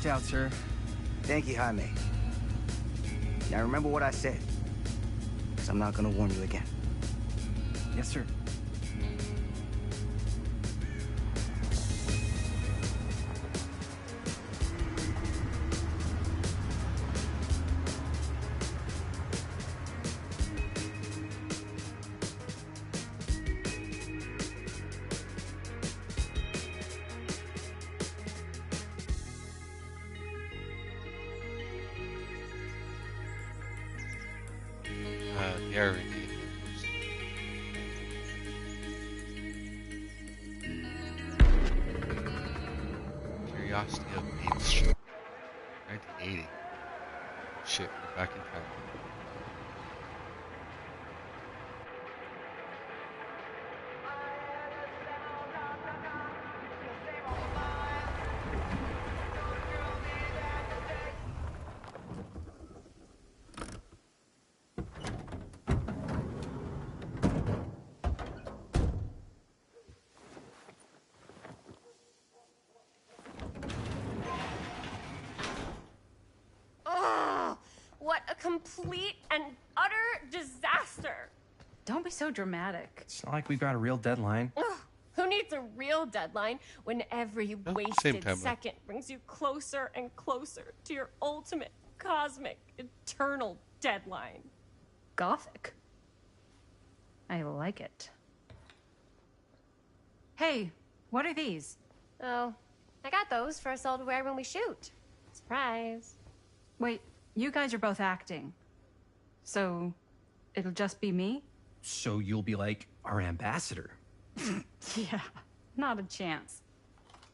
Out, sir. Thank you, Jaime. Now remember what I said, because I'm not going to warn you again. Yes, sir. Gary. Curiosity of Main Street. 1980. Shit, we're back in time. complete and utter disaster. Don't be so dramatic. It's not like we've got a real deadline. Ugh, who needs a real deadline when every same wasted timeline. second brings you closer and closer to your ultimate, cosmic, eternal deadline? Gothic. I like it. Hey, what are these? Oh, I got those for us all to wear when we shoot. Surprise. Wait, you guys are both acting. So, it'll just be me? So you'll be like our ambassador. Yeah, not a chance.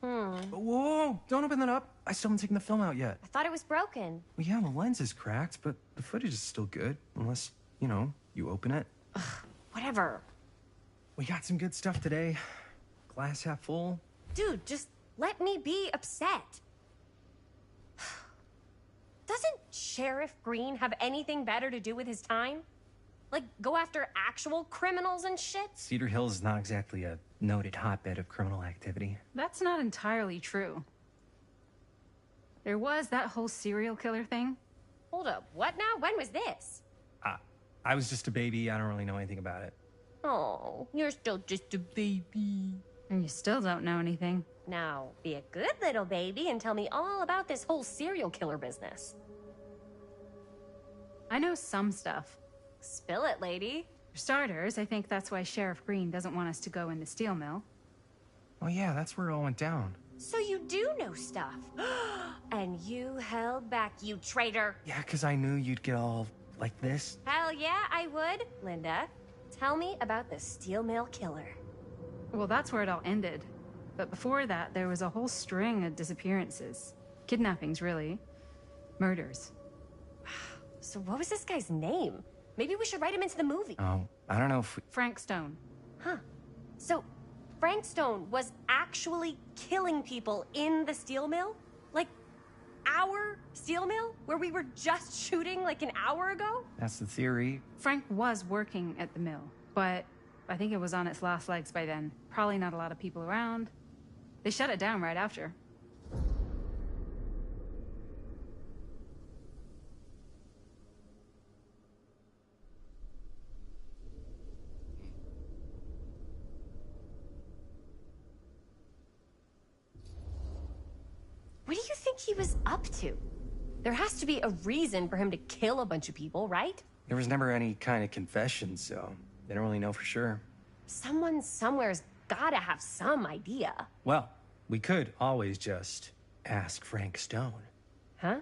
Whoa, don't open that up. I still haven't taken the film out yet. I thought it was broken. Well, yeah, the lens is cracked, but the footage is still good. Unless, you know, you open it. Whatever. We got some good stuff today. Glass half full. Dude, just let me be upset. Doesn't Sheriff Green have anything better to do with his time? Like, go after actual criminals and shit? Cedar Hills is not exactly a noted hotbed of criminal activity. That's not entirely true. There was that whole serial killer thing. Hold up, what now? When was this? I was just a baby. I don't really know anything about it. Oh, you're still just a baby. And you still don't know anything. Now, be a good little baby and tell me all about this whole serial killer business. I know some stuff. Spill it, lady. For starters, I think that's why Sheriff Green doesn't want us to go in the steel mill. Oh yeah, that's where it all went down. So you do know stuff. And you held back, you traitor. Yeah, because I knew you'd get all like this. Hell yeah, I would. Linda, tell me about the steel mill killer. Well, that's where it all ended. But before that, there was a whole string of disappearances. Kidnappings, really. Murders. So what was this guy's name? Maybe we should write him into the movie. Oh, I don't know if we... Frank Stone. Huh. So, Frank Stone was actually killing people in the steel mill? Like, our steel mill? Where we were just shooting like an hour ago? That's the theory. Frank was working at the mill, but I think it was on its last legs by then. Probably not a lot of people around. They shut it down right after. What do you think he was up to? There has to be a reason for him to kill a bunch of people, right? There was never any kind of confession, so they don't really know for sure. Someone somewhere's gotta have some idea. Well, we could always just ask Frank Stone. Huh?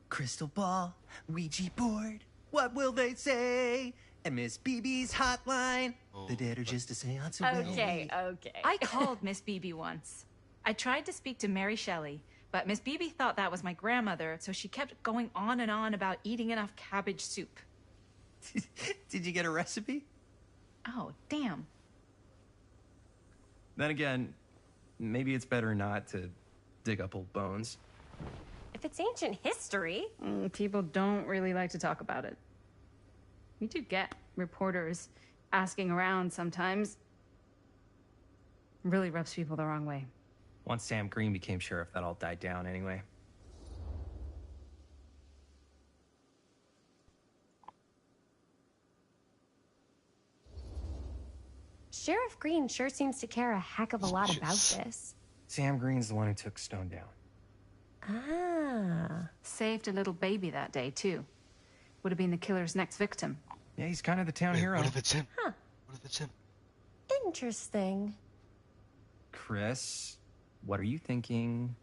Crystal ball, Ouija board, what will they say? And Miss BB's hotline, the dead are just a seance away. Okay. I called Miss BB once. I tried to speak to Mary Shelley, but Miss BB thought that was my grandmother, so she kept going on and on about eating enough cabbage soup. Did you get a recipe? Oh, damn. Then again, maybe it's better not to dig up old bones. If it's ancient history... People don't really like to talk about it. We do get reporters asking around sometimes. Really rubs people the wrong way. Once Sam Green became sheriff, that all died down anyway. Sheriff Green sure seems to care a heck of a lot about this. Sam Green's the one who took Stone down. Ah. Saved a little baby that day, too. Would have been the killer's next victim. Yeah, he's kind of the town hero. What if it's him? Huh. What if it's him? Interesting. Chris, what are you thinking?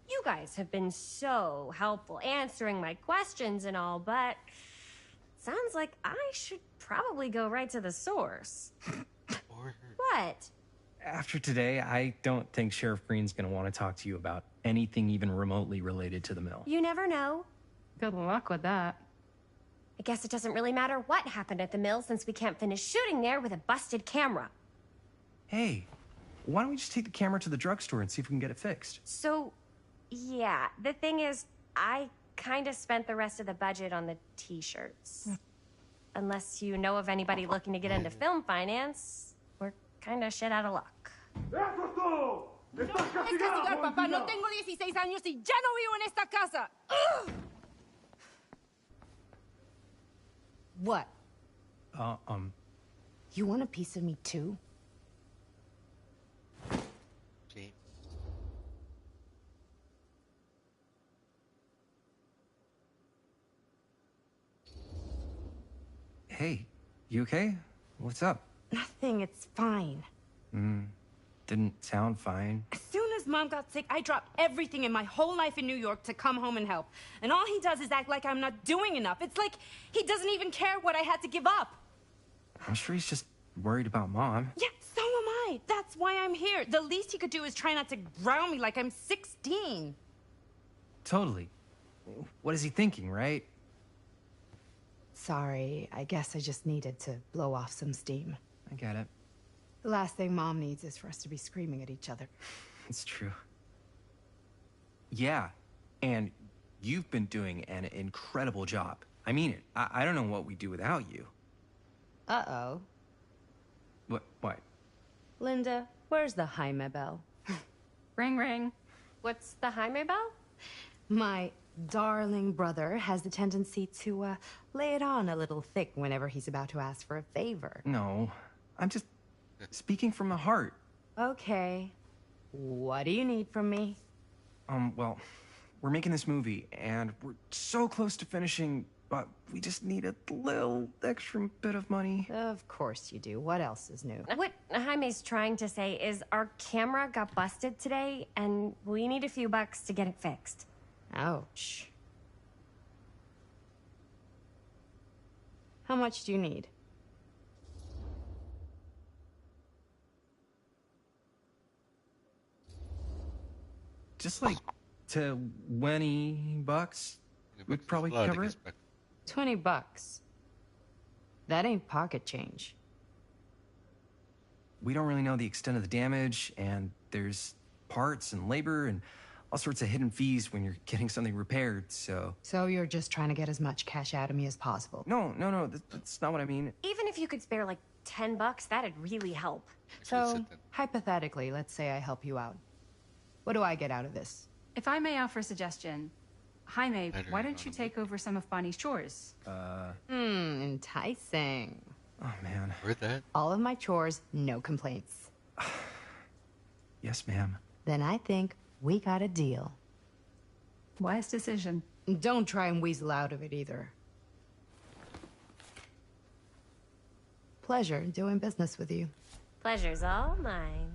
You guys have been so helpful answering my questions and all, but sounds like I should probably go right to the source. What? After today, I don't think Sheriff Green's gonna want to talk to you about anything even remotely related to the mill. You never know. Good luck with that. I guess it doesn't really matter what happened at the mill since we can't finish shooting there with a busted camera. Hey, why don't we just take the camera to the drugstore and see if we can get it fixed? So, yeah, the thing is, I kind of spent the rest of the budget on the t-shirts. Unless you know of anybody looking to get into film finance, we're kind of shit out of luck. ¡Eso es todo! ¡Estás castigado! papá. No tengo 16 años y ya no vivo en esta casa. What? Uh, You want a piece of me too? James. Hey, you okay? What's up? Nothing, it's fine. Didn't sound fine. As soon as Mom got sick, I dropped everything in my whole life in New York to come home and help. And all he does is act like I'm not doing enough. It's like he doesn't even care what I had to give up. I'm sure he's just worried about Mom. Yeah, so am I. That's why I'm here. The least he could do is try not to ground me like I'm 16. Totally. What is he thinking, right? Sorry, I guess I just needed to blow off some steam. I get it. The last thing Mom needs is for us to be screaming at each other. It's true. Yeah, and you've been doing an incredible job. I mean it. I don't know what we'd do without you. Uh-oh. What? Linda, where's the Jaime bell? Ring, ring. What's the Jaime bell? My darling brother has the tendency to lay it on a little thick whenever he's about to ask for a favor. No, I'm just speaking from the heart. Okay. What do you need from me? Well, we're making this movie, and we're so close to finishing, but we just need a little extra bit of money. Of course you do. What else is new? What Jaime's trying to say is our camera got busted today, and we need a few bucks to get it fixed. Ouch. How much do you need? Just like $20 would probably cover it. 20 bucks. That ain't pocket change. We don't really know the extent of the damage, and there's parts and labor and all sorts of hidden fees when you're getting something repaired, so... So you're just trying to get as much cash out of me as possible? No, that's not what I mean. Even if you could spare like 10 bucks, that'd really help. So, hypothetically, let's say I help you out. What do I get out of this? If I may offer a suggestion, Jaime, why don't you take over some of Bonnie's chores? Enticing. Oh, man. Heard that? All of my chores, no complaints. Yes, ma'am. Then I think we got a deal. Wise decision. Don't try and weasel out of it either. Pleasure doing business with you. Pleasure's all mine.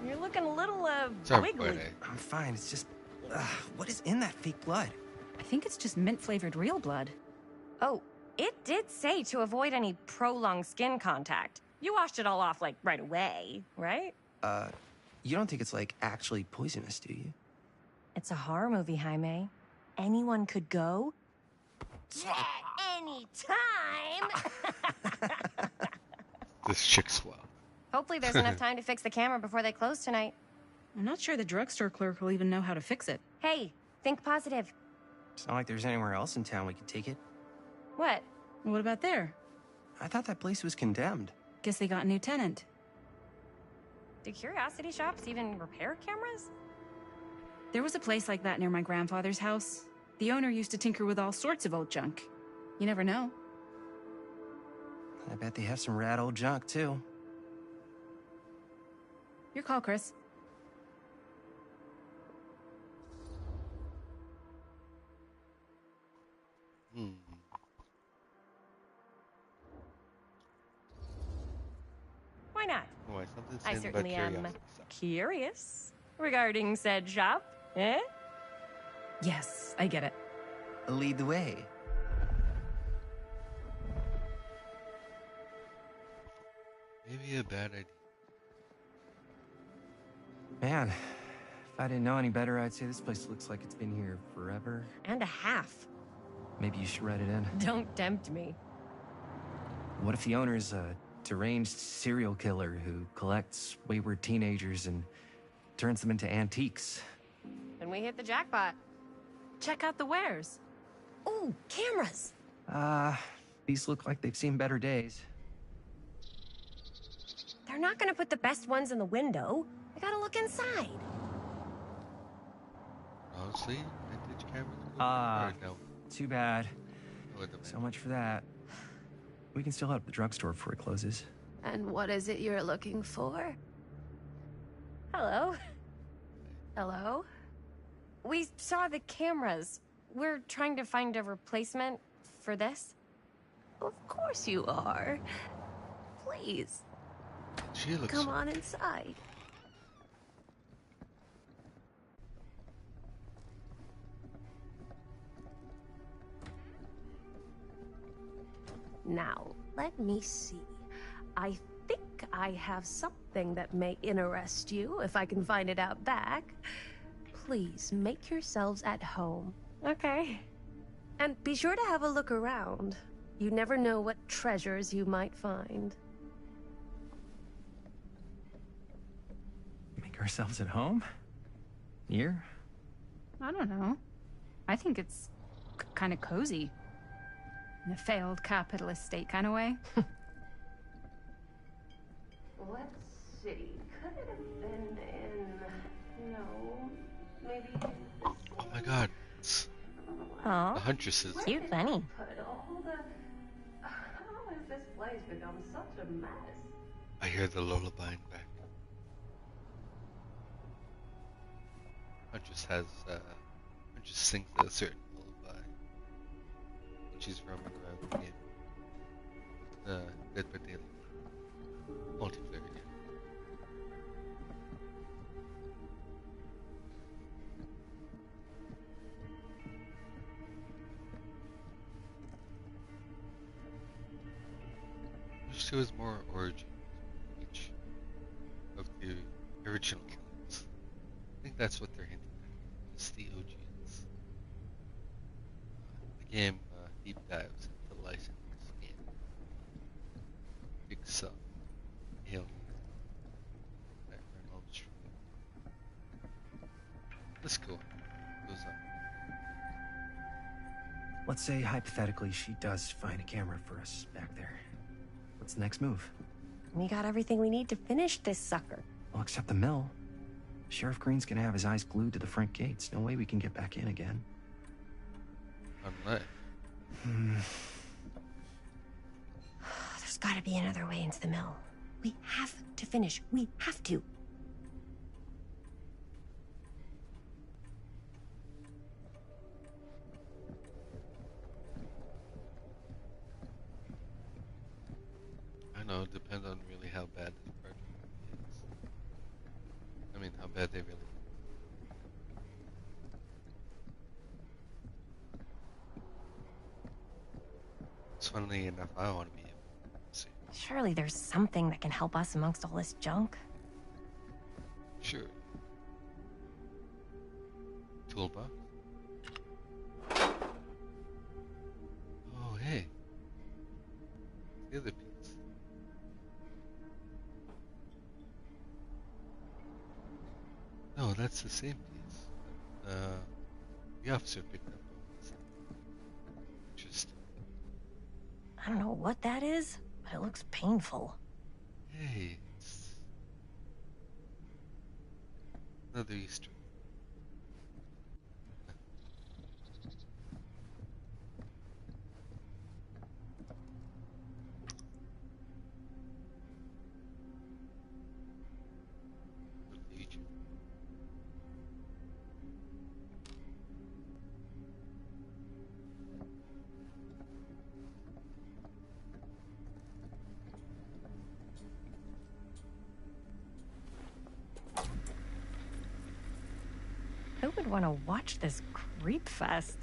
You're looking a little, wiggly. I'm fine. It's just, what is in that fake blood? I think it's just mint-flavored real blood. Oh, it did say to avoid any prolonged skin contact. You washed it all off, like, right away, right? You don't think it's, like, actually poisonous, do you? It's a horror movie, Jaime. Anyone could go. Yeah, anytime! This chick's wild. Hopefully there's enough time to fix the camera before they close tonight. I'm not sure the drugstore clerk will even know how to fix it. Hey, think positive. It's not like there's anywhere else in town we could take it. What? What about there? I thought that place was condemned. Guess they got a new tenant. Do curiosity shops even repair cameras? There was a place like that near my grandfather's house. The owner used to tinker with all sorts of old junk. You never know. I bet they have some rad old junk, too. Your call, Chris. Why not? Why, something I saying about certainly am curiosity. curious regarding said shop. Eh? Yes, I get it. Lead the way. Maybe a bad idea. Man, if I didn't know any better, I'd say this place looks like it's been here forever. And a half. Maybe you should write it in. Don't tempt me. What if the owner's a deranged serial killer who collects wayward teenagers and turns them into antiques? And we hit the jackpot. Check out the wares. Ooh, cameras. These look like they've seen better days. They're not gonna put the best ones in the window. I gotta look inside. Honestly, vintage cameras. No. Too bad. Wait a minute. So much for that. We can still head up the drugstore before it closes. And what is it you're looking for? Hello. Hello? We saw the cameras. We're trying to find a replacement for this. Of course you are. Please, She looks come on inside. Now, let me see. I think I have something that may interest you, if I can find it out back. Please make yourselves at home. Okay. And be sure to have a look around. You never know what treasures you might find. Make ourselves at home? Here? I don't know. I think it's kind of cozy. In a failed capitalist state kind of way. Let's see. Could it have been in... No. Maybe... Oh my god. It's Oh, the Huntresses. cute bunny. Put all the... How has this place become such a mess? I hear the lullaby in back. Huntress has, Huntress sings a certain lullaby. When she's roaming around the game. Dead by Daylight. Multiplayer game. Wish there was more origin to each of the original killings. I think that's what they're hinting at. It's the OGs. The game deep dives into the licensed game. Jigsaw, Alien, Nightmare on Elm Street. Let's go. Goes on. Let's say, hypothetically, she does find a camera for us back there. What's the next move? We got everything we need to finish this sucker. Well, except the mill. Sheriff Green's gonna have his eyes glued to the front gates. No way we can get back in again. Unless. There's gotta be another way into the mill. We have to finish. We have to. I know, it depends on really how bad this project is. I mean, how bad they really. Funnily enough, I want to be able to see. Surely there's something that can help us amongst all this junk. Sure. Toolbox. Oh, hey. The other piece. No, that's the same piece. The officer picked up on this. Interesting. I don't know what that is, but it looks painful. Hey, it's another Easter. Who would want to watch this creep fest?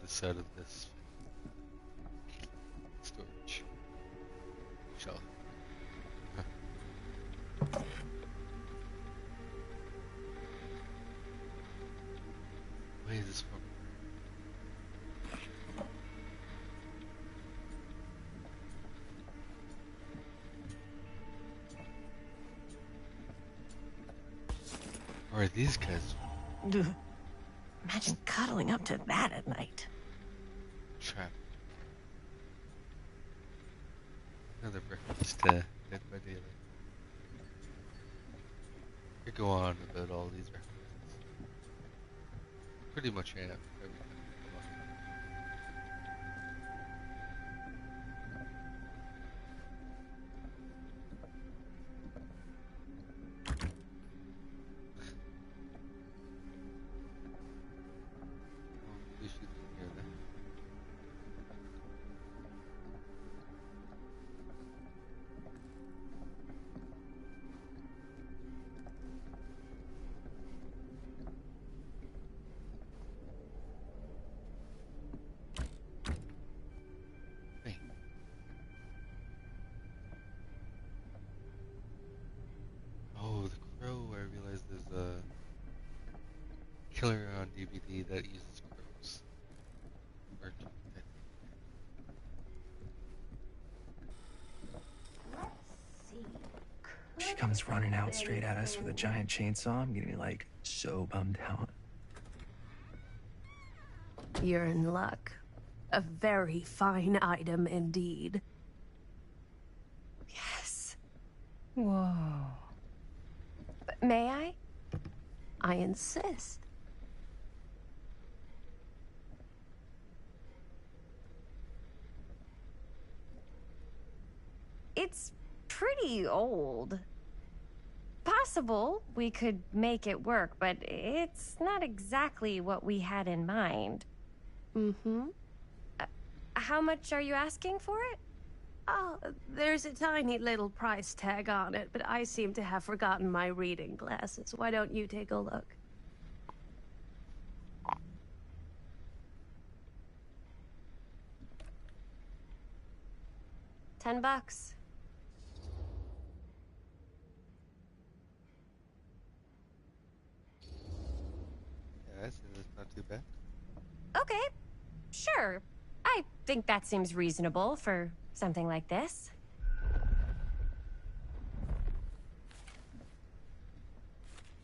this out of this storage shelf. Wait, this from? Or are these guys? Imagine cuddling up to that at night. Trap. Another breakfast dead by daylight. Could go on about all these references. Pretty much have everything. Killer on DVD that uses crows. She comes running out straight at us with a giant chainsaw. I'm gonna be like so bummed out. You're in luck. A very fine item indeed. Yes. Whoa. But may I? I insist. It's pretty old. Possible we could make it work, but it's not exactly what we had in mind. Mm-hmm. How much are you asking for it? Oh, there's a tiny little price tag on it, but I seem to have forgotten my reading glasses. Why don't you take a look? $10. Yes, it's not too bad. Okay, sure. I think that seems reasonable for something like this.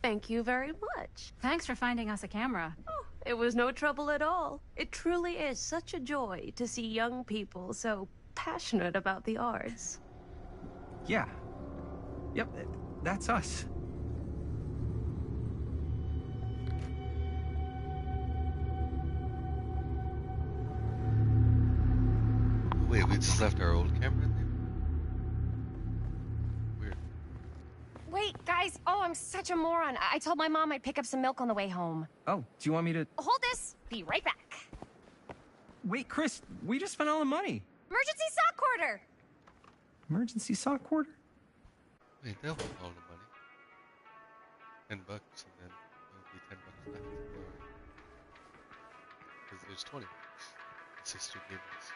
Thank you very much. Thanks for finding us a camera. Oh, it was no trouble at all. It truly is such a joy to see young people so passionate about the arts. Yeah. Yep, that's us. Wait, we just left our old camera in there? Weird. Wait, guys. Oh, I'm such a moron. I told my mom I'd pick up some milk on the way home. Oh, do you want me to... Hold this. Be right back. Wait, Chris, we just spent all the money. Emergency sock quarter. Emergency sock quarter? Wait, they'll want all the money. $10, and then there'll be $10 left. Because there's 20 bucks. Sister gave us.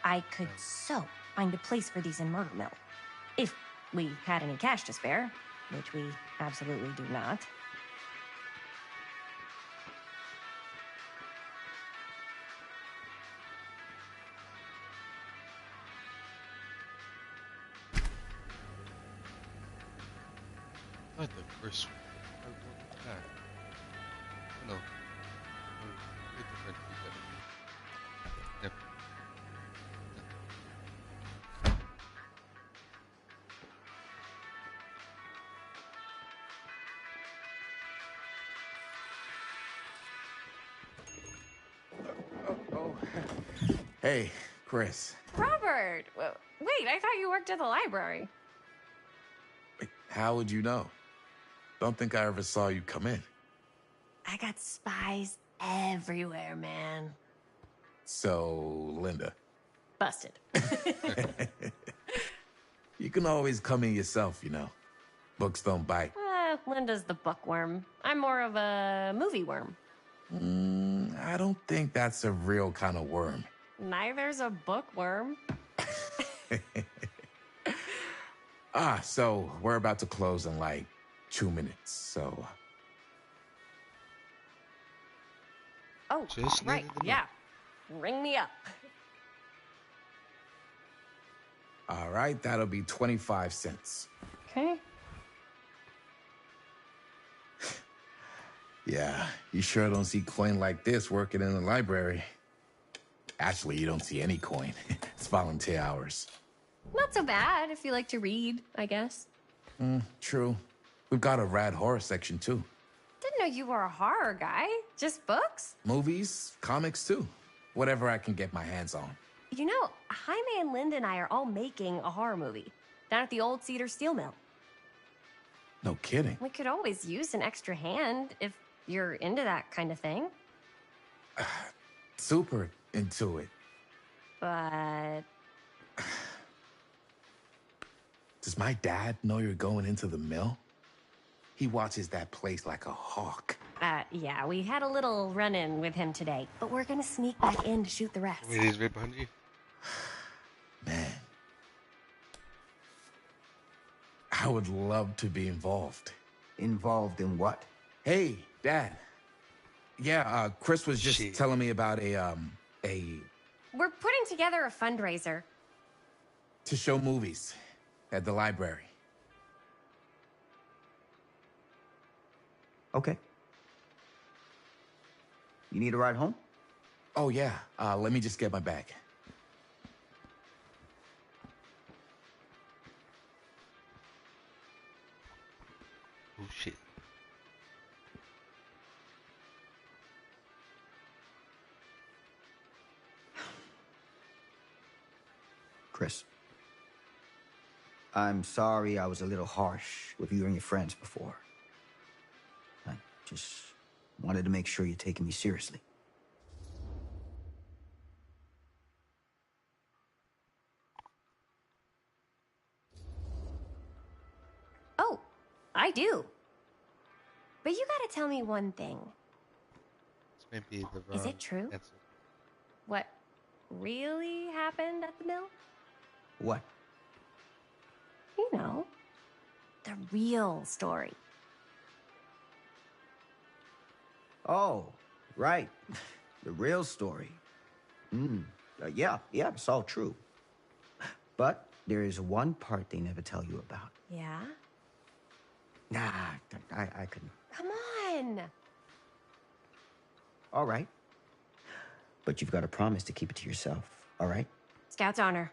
I could so find a place for these in Murder Mill. If we had any cash to spare, which we absolutely do not. Not the first one. No. A different people. Yep. Hey, Chris. Robert! Wait, I thought you worked at the library. Wait, how would you know? Don't think I ever saw you come in. I got spies everywhere, man. So, Linda. Busted. You can always come in yourself, you know. Books don't bite. Linda's the bookworm. I'm more of a movie worm. I don't think that's a real kind of worm. Neither's a bookworm. So we're about to close in like 2 minutes, so... Oh, Just right, needed to know. yeah. Ring me up. All right, that'll be 25 cents. Okay. Yeah, you sure don't see coin like this working in the library. Actually, you don't see any coin. It's volunteer hours. Not so bad if you like to read, I guess. True. We've got a rad horror section, too. Didn't know you were a horror guy. Just books? Movies, comics, too. Whatever I can get my hands on. You know, Jaime and Linda and I are all making a horror movie down at the old Cedar Steel Mill. No kidding. We could always use an extra hand if you're into that kind of thing. Super into it. But Does my dad know you're going into the mill? He watches that place like a hawk. Yeah, we had a little run-in with him today, but we're gonna sneak back in to shoot the rest. Wait, he's right behind you? Man. I would love to be involved. Involved in what? Hey, Dad. Yeah, Chris was just Shit. telling me about We're putting together a fundraiser. to show movies at the library. Okay. You need a ride home? Oh, yeah. Let me just get my bag. Oh, shit. Chris. I'm sorry I was a little harsh with you and your friends before. I just wanted to make sure you're taking me seriously. Oh, I do. But you gotta tell me one thing. This may be the Is wrong it true? answer. What really happened at the mill? What? You know, the real story. Oh, right. The real story. Yeah, it's all true. But there is one part they never tell you about. Yeah? Nah, I couldn't. Come on! All right. But you've got to promise to keep it to yourself, all right? Scout's honor.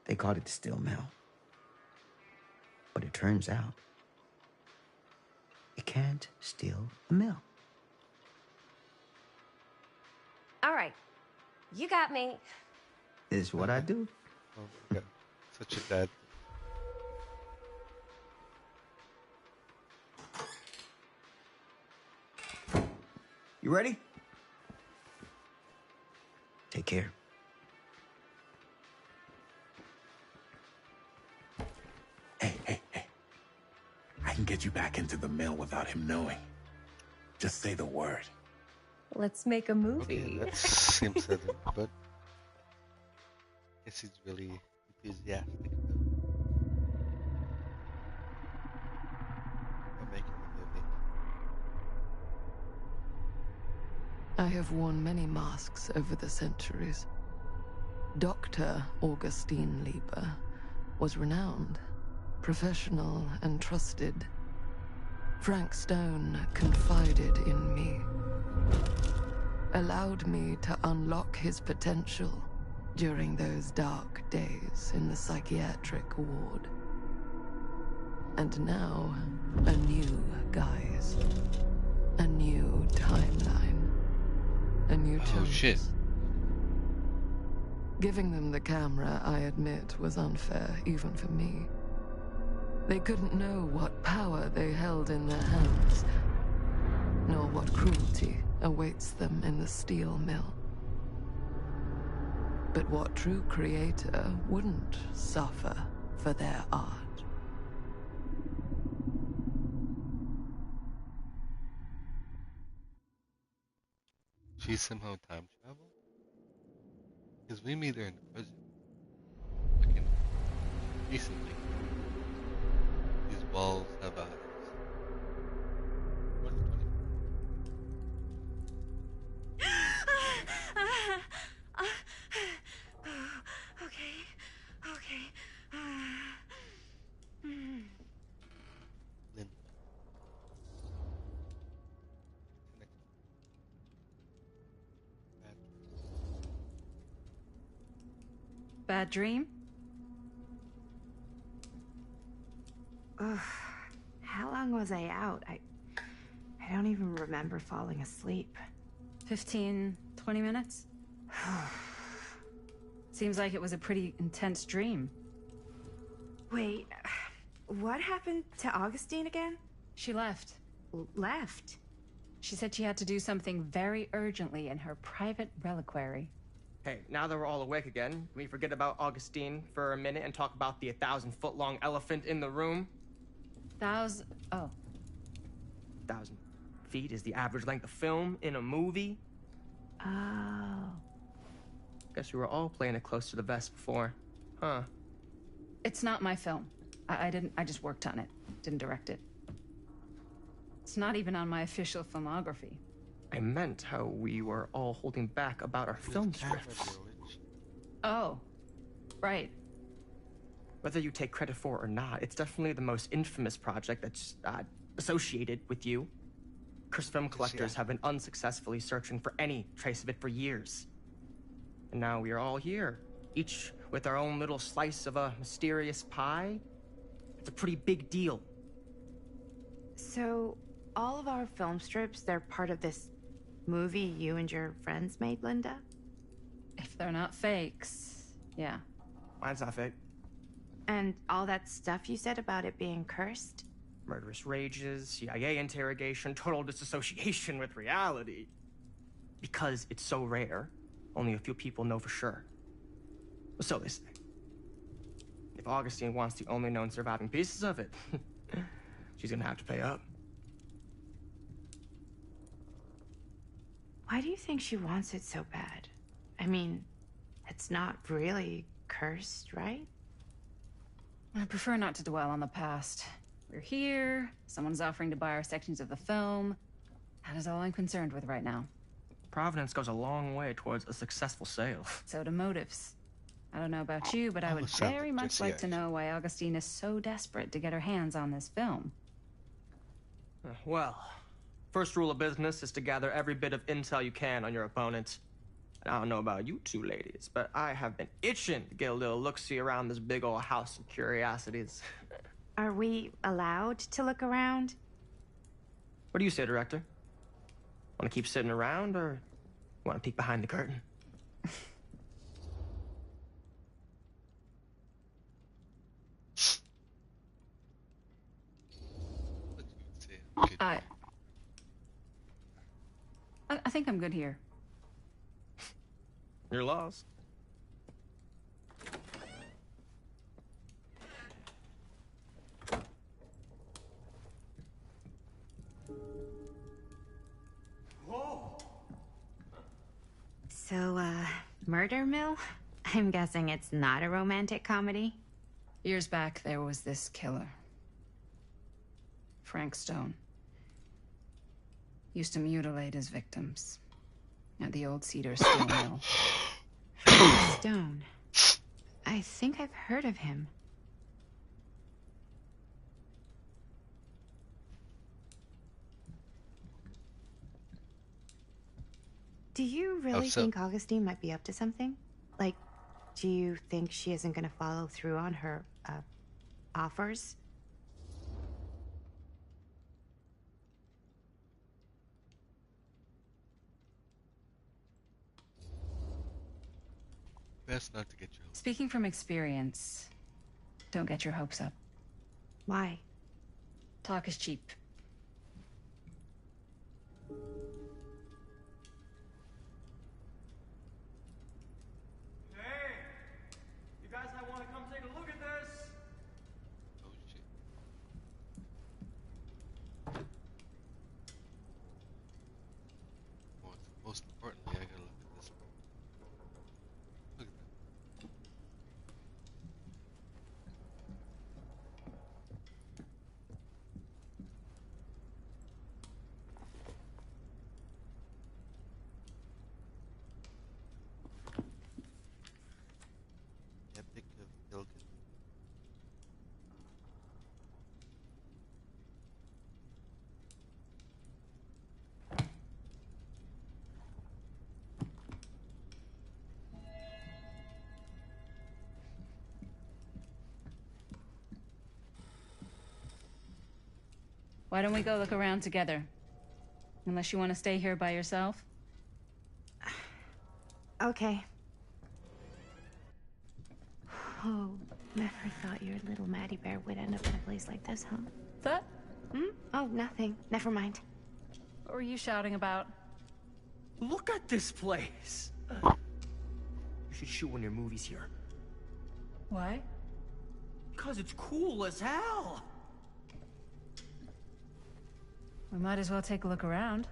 They called it the Steel Mill. But it turns out, you can't steal a mill. All right. You got me. Is what I do. Oh, my God. Such a dad. You ready? Take care. Hey. I can get you back into the mill without him knowing. Just say the word. Let's make a movie. Okay, that seems silly, but I guess he's really enthusiastic about making the movie. I have worn many masks over the centuries. Dr. Augustine Lieber was renowned, professional, and trusted. Frank Stone confided in me, allowed me to unlock his potential during those dark days in the psychiatric ward. And now, a new guise, a new timeline, a new choice. Oh, shit. Giving them the camera, I admit, was unfair, even for me. They couldn't know what power they held in their hands, nor what cruelty awaits them in the steel mill. But what true creator wouldn't suffer for their art? She somehow time travel? Because we meet her in the present. Like in recently. These walls have eyes. What's the 20? Okay. Linda. Bad dream? Ugh. How long was I out? I don't even remember falling asleep. 15, 20 minutes? Seems like it was a pretty intense dream. Wait, what happened to Augustine again? She left. Left? She said she had to do something very urgently in her private reliquary. Hey, now that we're all awake again, can we forget about Augustine for a minute and talk about the 1,000-foot-long elephant in the room? Oh. 1,000 feet is the average length of film in a movie? Oh. Guess we were all playing it close to the vest before. Huh. It's not my film. I just worked on it. Didn't direct it. It's not even on my official filmography. I meant how we were all holding back about our film scripts. Oh. Right. Whether you take credit for it or not, it's definitely the most infamous project that's associated with you. Cursed film collectors have been unsuccessfully searching for any trace of it for years. And now we are all here, each with our own little slice of a mysterious pie. It's a pretty big deal. So, all of our film strips, they're part of this movie you and your friends made, Linda? If they're not fakes, yeah. Mine's not fake. And all that stuff you said about it being cursed? Murderous rages, CIA interrogation, total disassociation with reality. Because it's so rare, only a few people know for sure. So they say. If Augustine wants the only known surviving pieces of it, she's gonna have to pay up. Why do you think she wants it so bad? I mean, it's not really cursed, right? I prefer not to dwell on the past. We're here, someone's offering to buy our sections of the film. That is all I'm concerned with right now. Providence goes a long way towards a successful sale. So do motives. I don't know about you, but I would very much like to know why Augustine is so desperate to get her hands on this film. Well, first rule of business is to gather every bit of intel you can on your opponent. And I don't know about you two ladies, but I have been itching to get a little look-see around this big old house of curiosities. Are we allowed to look around? What do you say, director? Want to keep sitting around, or want to peek behind the curtain? I think I'm good here. You're lost. So, Murder Mill? I'm guessing it's not a romantic comedy? Years back, there was this killer. Frank Stone. Used to mutilate his victims at the old Cedar Steel Mill. Stone. I think I've heard of him. Do you really think Augustine might be up to something? Like, do you think she isn't going to follow through on her, offers? Best not to get your hopes. Speaking from experience, don't get your hopes up. Why? Talk is cheap. Why don't we go look around together? Unless you want to stay here by yourself? Okay. Oh, never thought your little Maddie Bear would end up in a place like this, huh? That? Oh, nothing. Never mind. What were you shouting about? Look at this place. You should shoot one of your movies here. Why? Because it's cool as hell. We might as well take a look around.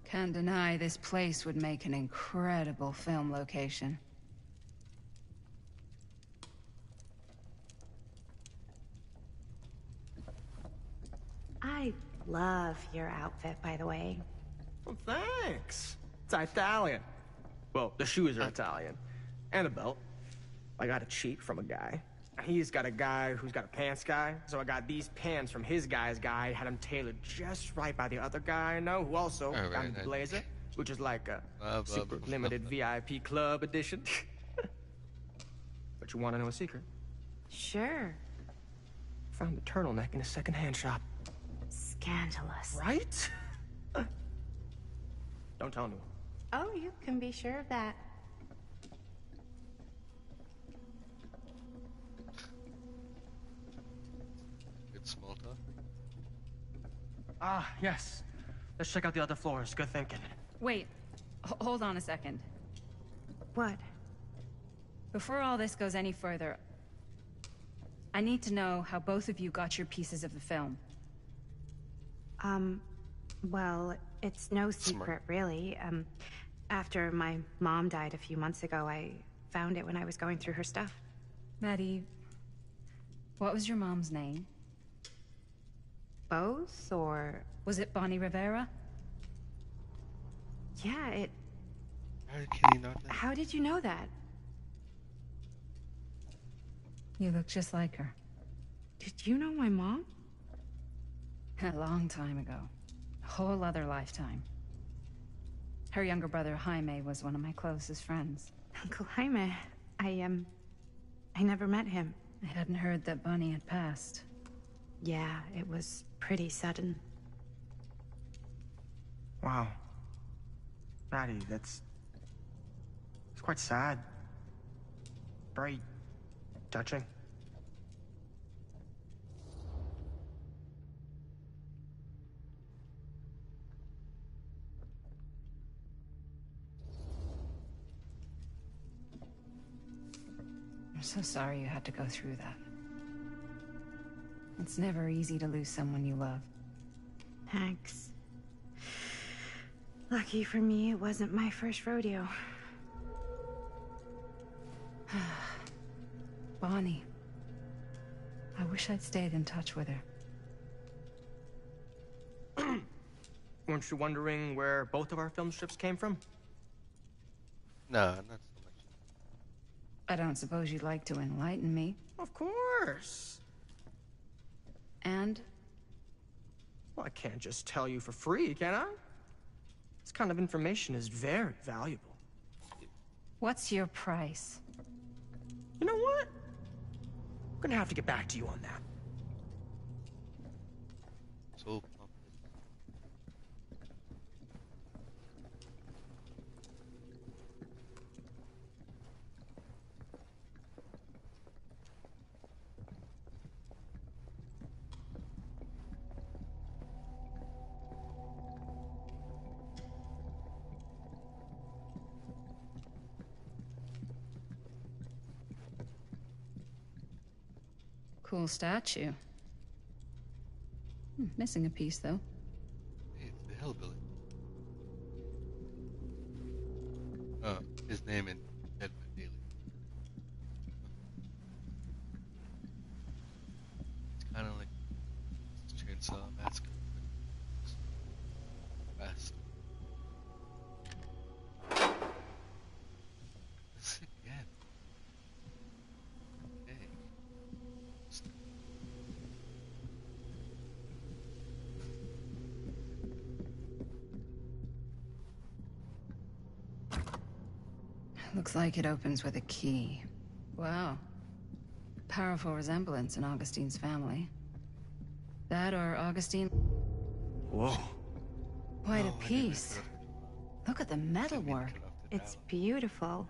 Can't deny this place would make an incredible film location. I love your outfit, by the way. Well, thanks. It's Italian. Well, the shoes are Italian. And a belt. I got a cheat from a guy. He's got a guy who's got a pants guy, so I got these pants from his guy's guy, had them tailored just right by the other guy I know, who also got me the blazer, which is like a super limited VIP club edition. But you want to know a secret? Sure. Found a turtleneck in a secondhand shop. Scandalous. Right? Don't tell anyone. Oh, you can be sure of that. Small talk. Ah, yes. Let's check out the other floors. Good thinking. Wait, hold on a second. What? Before all this goes any further, I need to know how both of you got your pieces of the film. Well, it's no secret, really. After my mom died a few months ago, I found it when I was going through her stuff. Maddie, what was your mom's name? Both, or... Was it Bonnie Rivera? Yeah, it... How can you not know? How did you know that? You look just like her. Did you know my mom? A long time ago. A whole other lifetime. Her younger brother, Jaime, was one of my closest friends. Uncle Jaime. I never met him. I hadn't heard that Bonnie had passed. Yeah, it was pretty sudden. Wow. Maddie, it's quite sad. Very touching. I'm so sorry you had to go through that. It's never easy to lose someone you love. Thanks. Lucky for me, it wasn't my first rodeo. Bonnie. I wish I'd stayed in touch with her. Weren't you wondering where both of our film strips came from? No, not so much. I don't suppose you'd like to enlighten me. Of course. And? Well, I can't just tell you for free, can I? This kind of information is very valuable. What's your price? You know what? I'm gonna have to get back to you on that. So Cool statue. Missing a piece, though. Hey, it's the hillbilly. His name in Edmund Daily. It's kind of like Chainsaw Massacre. Fast. This again. Okay. Looks like it opens with a key. Wow. powerful resemblance in Augustine's family. That or Augustine... Whoa. Quite a piece. Look at the metalwork. It's beautiful.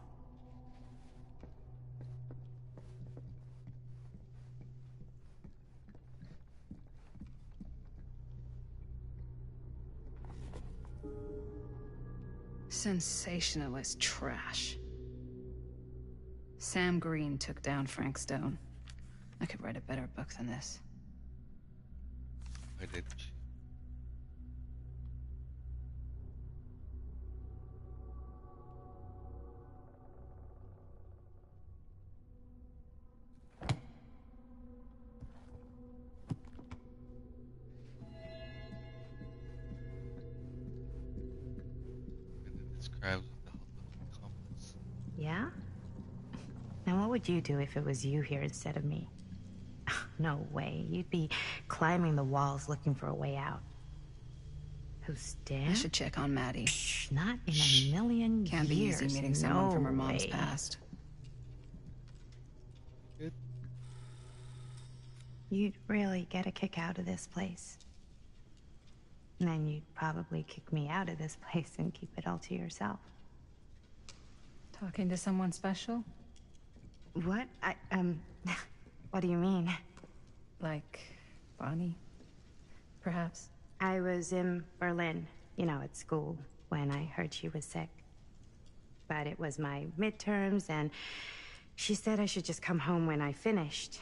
Sensationalist trash. Sam Green took down Frank Stone. I could write a better book than this. Why didn't she? Describes the compass. Yeah? And what would you do if it was you here instead of me? No way. You'd be climbing the walls looking for a way out. Who's Dan? I should check on Maddie. Not in a million Can't be years. easy meeting someone from her mom's way. past. Good. You'd really get a kick out of this place. And then you'd probably kick me out of this place and keep it all to yourself. Talking to someone special? What? What do you mean? Like Bonnie, perhaps? I was in Berlin, at school, when I heard she was sick. But it was my midterms, and she said I should just come home when I finished.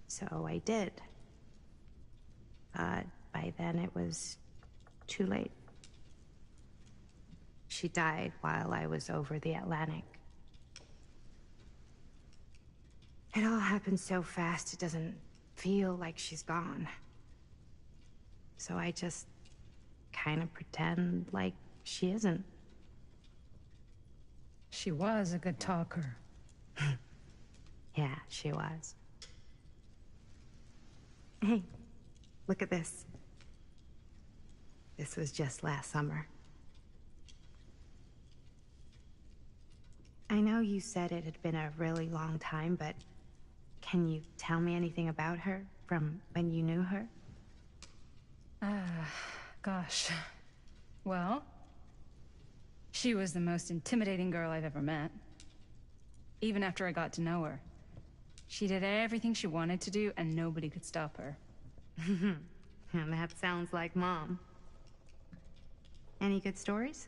So I did. But by then it was too late. She died while I was over the Atlantic. It all happened so fast, it doesn't feel like she's gone. So I just kind of pretend like she isn't. She was a good talker. Yeah, she was. Hey, look at this. This was just last summer. I know you said it had been a really long time, but can you tell me anything about her from when you knew her? Gosh. Well, she was the most intimidating girl I've ever met. Even after I got to know her. She did everything she wanted to do, and nobody could stop her. And that sounds like Mom. Any good stories?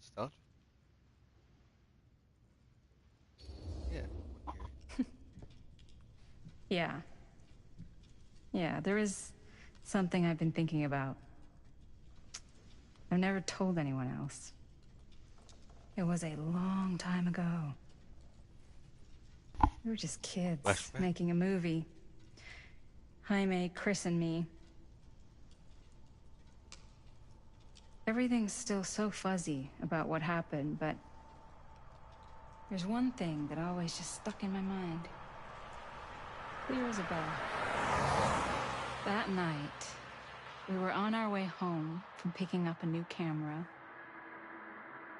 Stuff? Yeah. Yeah. Yeah, there is something I've been thinking about. I've never told anyone else. It was a long time ago. We were just kids Flashback. making a movie. Jaime, Chris, and me. Everything's still so fuzzy about what happened, but there's one thing that always just stuck in my mind. Clear as a bell. That night, we were on our way home from picking up a new camera.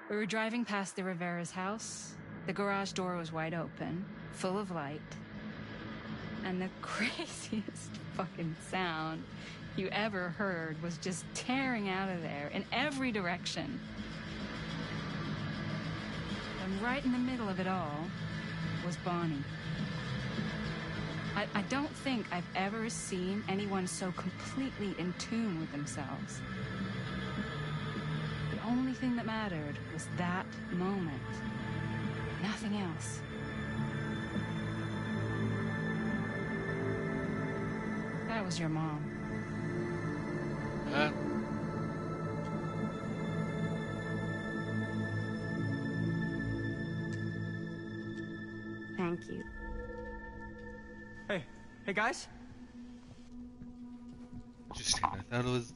We were driving past the Rivera's house. The garage door was wide open, full of light. And the craziest fucking sound you ever heard was just tearing out of there in every direction. And right in the middle of it all was Bonnie. I don't think I've ever seen anyone so completely in tune with themselves. The only thing that mattered was that moment. Nothing else. That was your mom. Thank you. Hey guys? Interesting. I thought it was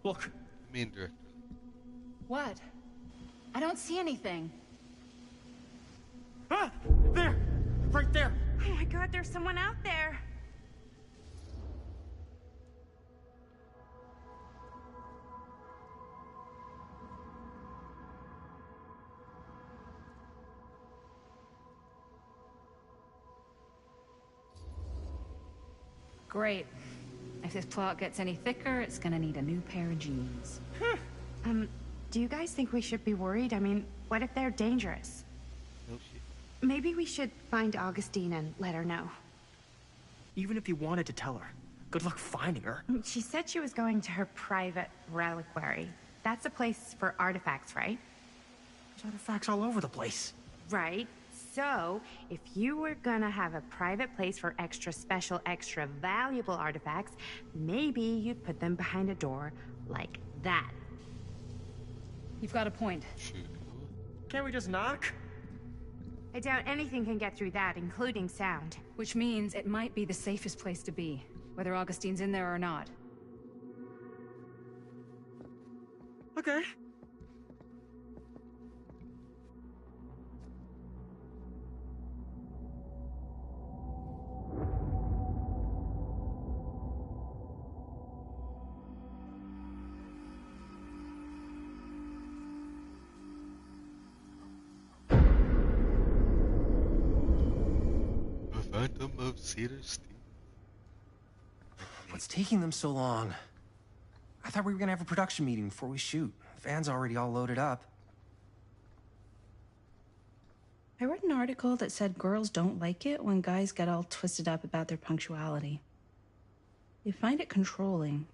Look. the main director. What? I don't see anything. Ah! There! Right there! Oh my God, there's someone out there. Great. If this plot gets any thicker, it's gonna need a new pair of jeans. Do you guys think we should be worried? I mean, what if they're dangerous? No shit. Maybe we should find Augustine and let her know. Even if you wanted to tell her, good luck finding her. She said she was going to her private reliquary. That's a place for artifacts, right? There's artifacts all over the place. Right. So, if you were gonna have a private place for extra special, extra valuable artifacts, maybe you'd put them behind a door like that. You've got a point. Can't we just knock? I doubt anything can get through that, including sound. Which means it might be the safest place to be, whether Augustine's in there or not. Okay. A Phantom of Cedar Steel. What's taking them so long? I thought we were gonna have a production meeting before we shoot. The van's already all loaded up. I read an article that said girls don't like it when guys get all twisted up about their punctuality. They find it controlling.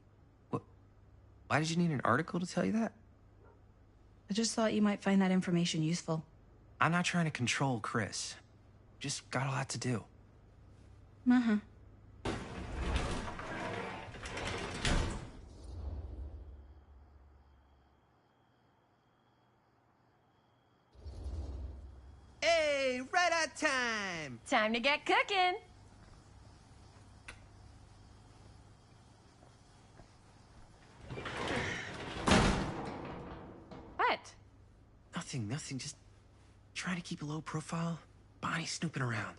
Why did you need an article to tell you that? I just thought you might find that information useful. I'm not trying to control Chris. Just got a lot to do. Uh-huh. Hey, right on time! Time to get cooking. What? Nothing. Just trying to keep a low profile. Bonnie snooping around.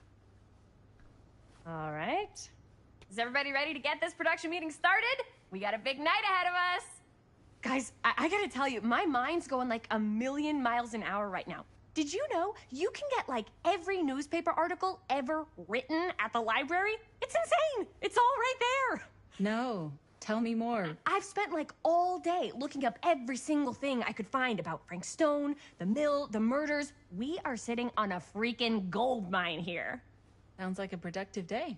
All right. Is everybody ready to get this production meeting started? We got a big night ahead of us. Guys, I gotta tell you, my mind's going like a million miles an hour right now. Did you know you can get like every newspaper article ever written at the library? It's insane. It's all right there. No, tell me more. I've spent like all day looking up every single thing I could find about Frank Stone, the mill, the murders. We are sitting on a freaking gold mine here. Sounds like a productive day.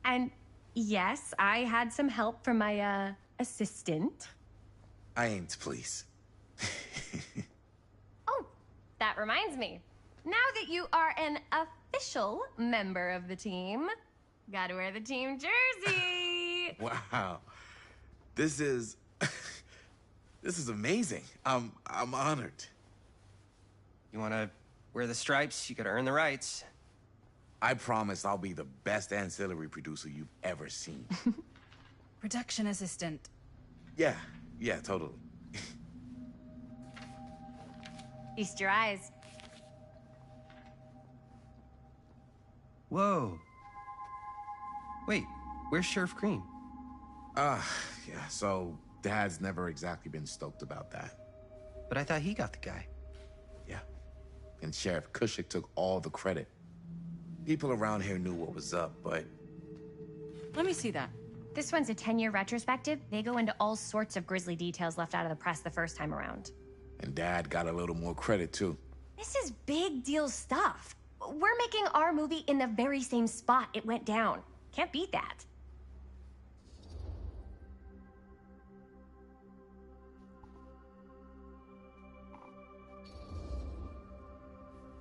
And yes, I had some help from my assistant. I aim to please. Oh, that reminds me. Now that you are an official member of the team, gotta wear the team jersey. Wow. This is this is amazing. I'm honored. You wanna wear the stripes? You gotta earn the rights. I promise I'll be the best ancillary producer you've ever seen. Production assistant. Yeah, totally. Feast your eyes. Whoa. Wait, where's Sheriff Green? Yeah, so Dad's never exactly been stoked about that. But I thought he got the guy. Yeah, and Sheriff Cushik took all the credit. People around here knew what was up, but... Let me see that. This one's a 10-year retrospective. They go into all sorts of grisly details left out of the press the first time around. And Dad got a little more credit, too. This is big deal stuff. We're making our movie in the very same spot it went down. Can't beat that.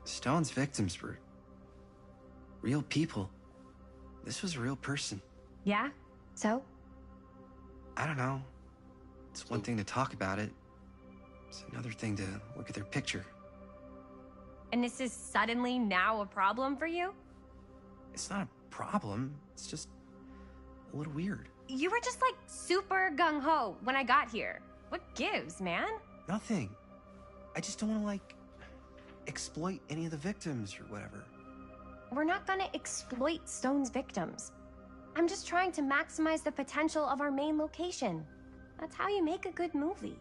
Stone's victims were real people. This was a real person. Yeah? So? I don't know. It's one thing to talk about it. It's another thing to look at their picture. And this is suddenly now a problem for you? It's not a problem. It's just a little weird. You were just like super gung-ho when I got here. What gives, man? Nothing. I just don't want to, like, exploit any of the victims or whatever. We're not gonna exploit Stone's victims. I'm just trying to maximize the potential of our main location. That's how you make a good movie.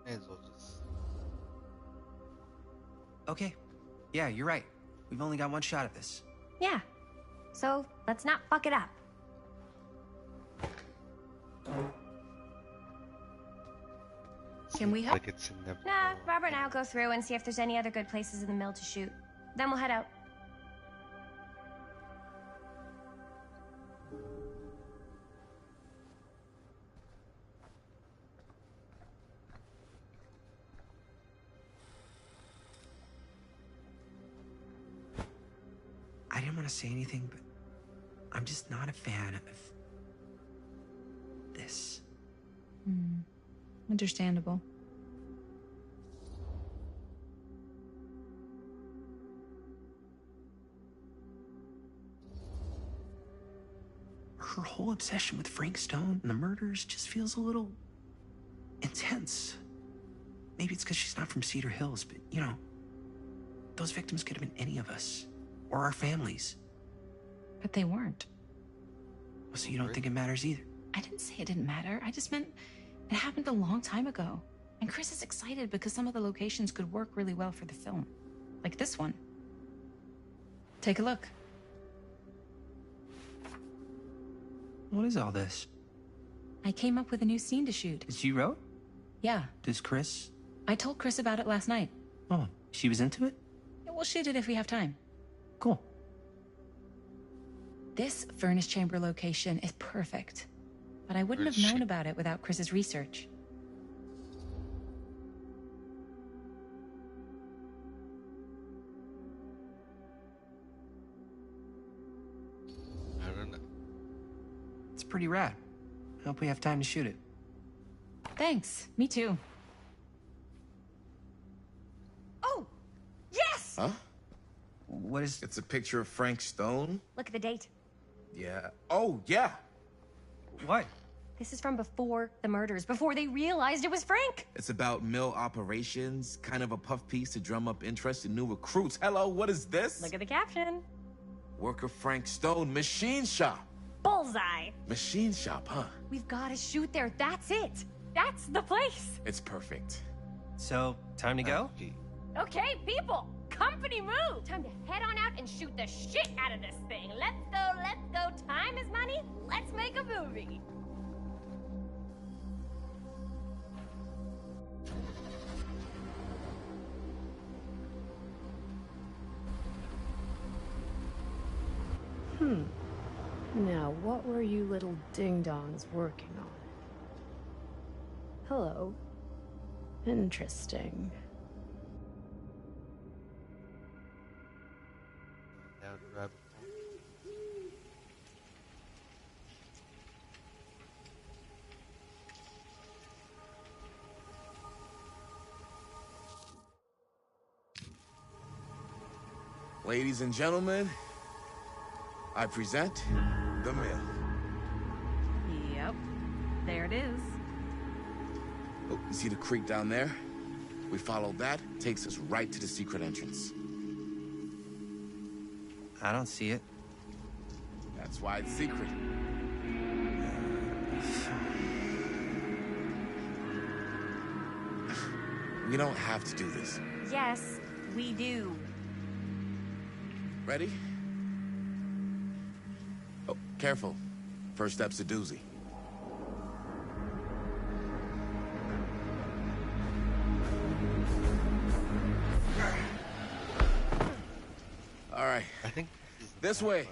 May as well just. Okay. Yeah, you're right. We've only got one shot at this. Yeah. So let's not fuck it up. Can we help? Like it's inevitable. Nah, Robert and I'll go through and see if there's any other good places in the mill to shoot. Then we'll head out. I didn't want to say anything, but I'm just not a fan of this. Understandable. Her whole obsession with Frank Stone and the murders just feels a little intense. Maybe it's because she's not from Cedar Hills, but you know, those victims could have been any of us. Or our families. But they weren't. So you don't think it matters either? I didn't say it didn't matter. I just meant it happened a long time ago. And Chris is excited because some of the locations could work really well for the film. Like this one. Take a look. What is all this? I came up with a new scene to shoot. She wrote? Yeah. Does Chris? I told Chris about it last night. Oh, she was into it? Yeah, we'll shoot it if we have time. Cool. This furnace chamber location is perfect. But I wouldn't have known about it without Chris's research. I don't know. It's pretty rad. I hope we have time to shoot it. Thanks. Me too. Oh! Yes! Huh? What is... It's a picture of Frank Stone? Look at the date. Yeah. Oh, yeah. What? This is from before the murders, before they realized it was Frank. It's about mill operations, kind of a puff piece to drum up interest in new recruits. Hello, what is this? Look at the caption. Worker Frank Stone, machine shop. Bullseye. Machine shop, huh? We've got to shoot there. That's it. That's the place. It's perfect. So, time to go? Okay, people. Company move. Time to head on out and shoot the shit out of this thing. Let's go, let's go. Time is money. Let's make a movie. Now, what were you little ding-dongs working on? Hello. Interesting. Down the rabbit hole. Ladies and gentlemen, I present The Mill. Yep. There it is. Oh, you see the creek down there? We follow that, takes us right to the secret entrance. I don't see it. That's why it's secret. We don't have to do this. Yes, we do. Ready? Oh, careful. First step's a doozy. All right. I think this way.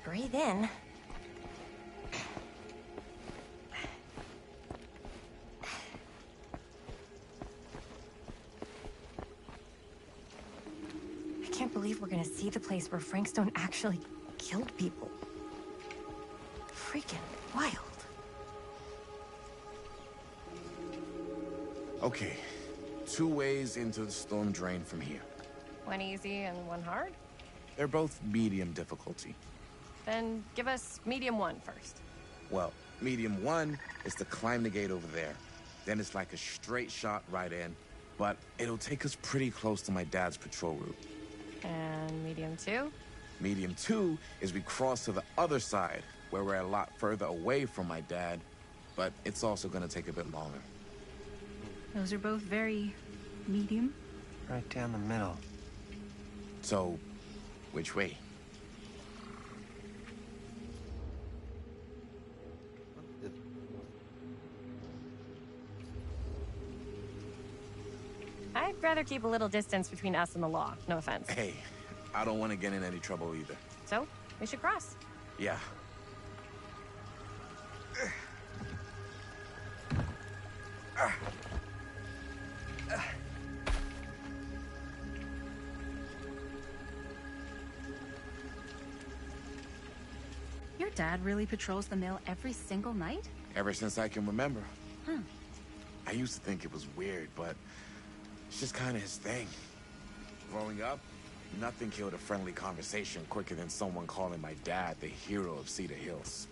Breathe in. I can't believe we're gonna see the place where Frank Stone actually killed people. Freaking wild. Okay. 2 ways into the storm drain from here. One easy and one hard? They're both medium difficulty. Then give us medium one first. Well, Medium 1 is to climb the gate over there. Then it's like a straight shot right in, but it'll take us pretty close to my dad's patrol route. And medium 2? Medium 2 is we cross to the other side, where we're a lot further away from my dad, but it's also gonna take a bit longer. Those are both very medium. Right down the middle. So, which way? I'd rather keep a little distance between us and the law. No offense. Hey, I don't want to get in any trouble either. So, we should cross. Yeah. Your dad really patrols the mill every single night? Ever since I can remember. Huh. I used to think it was weird, but it's just kind of his thing. Growing up, nothing killed a friendly conversation quicker than someone calling my dad the hero of Cedar Hills.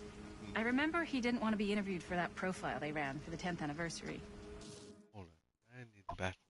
I remember he didn't want to be interviewed for that profile they ran for the 10th anniversary. Hold on. I need the bathroom.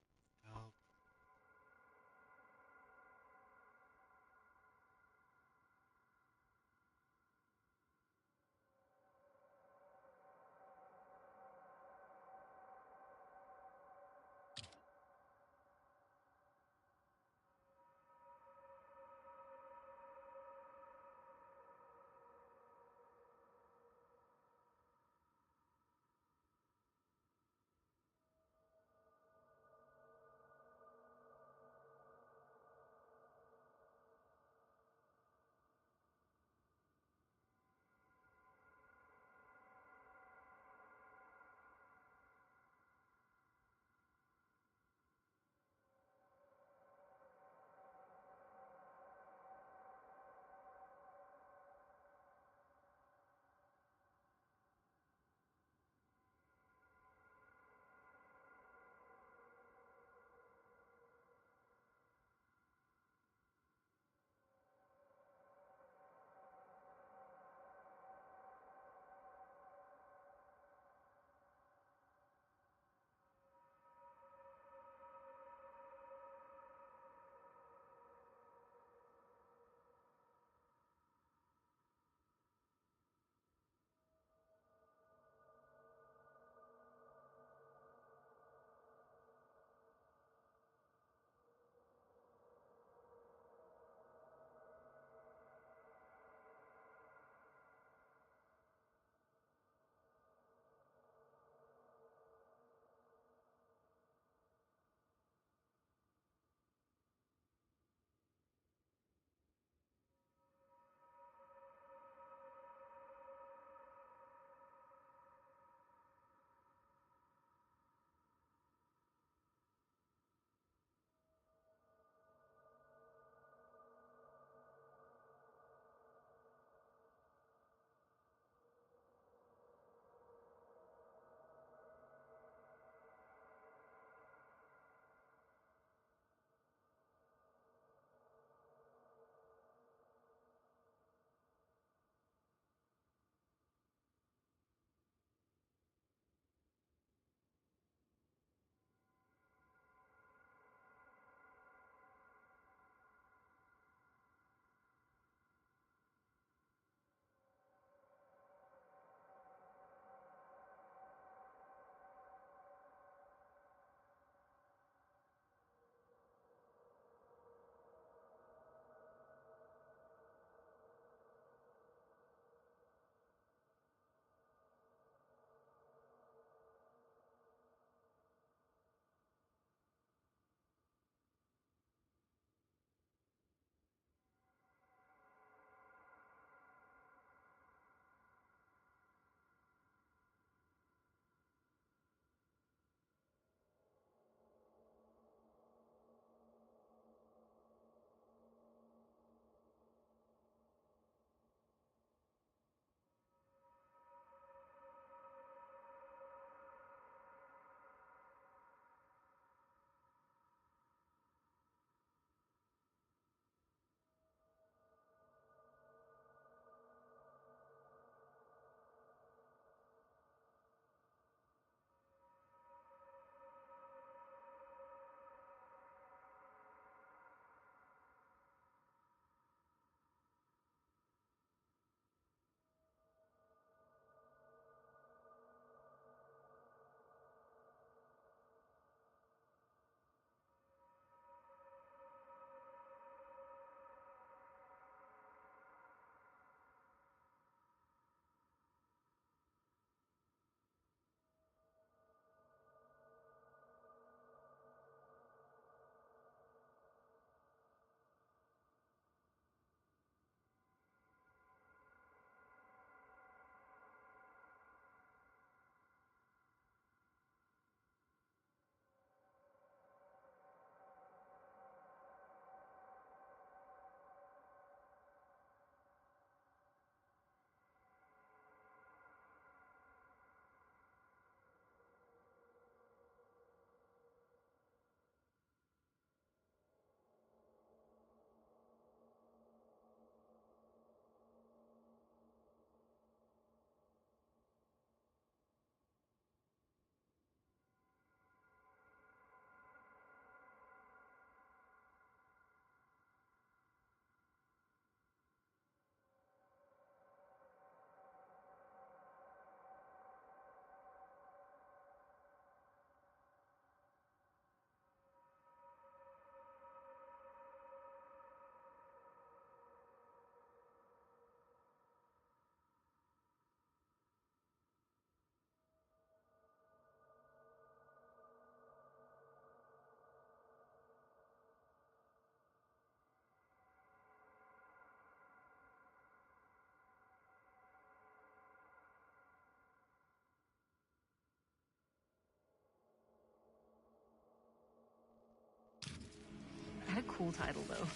cool title, though.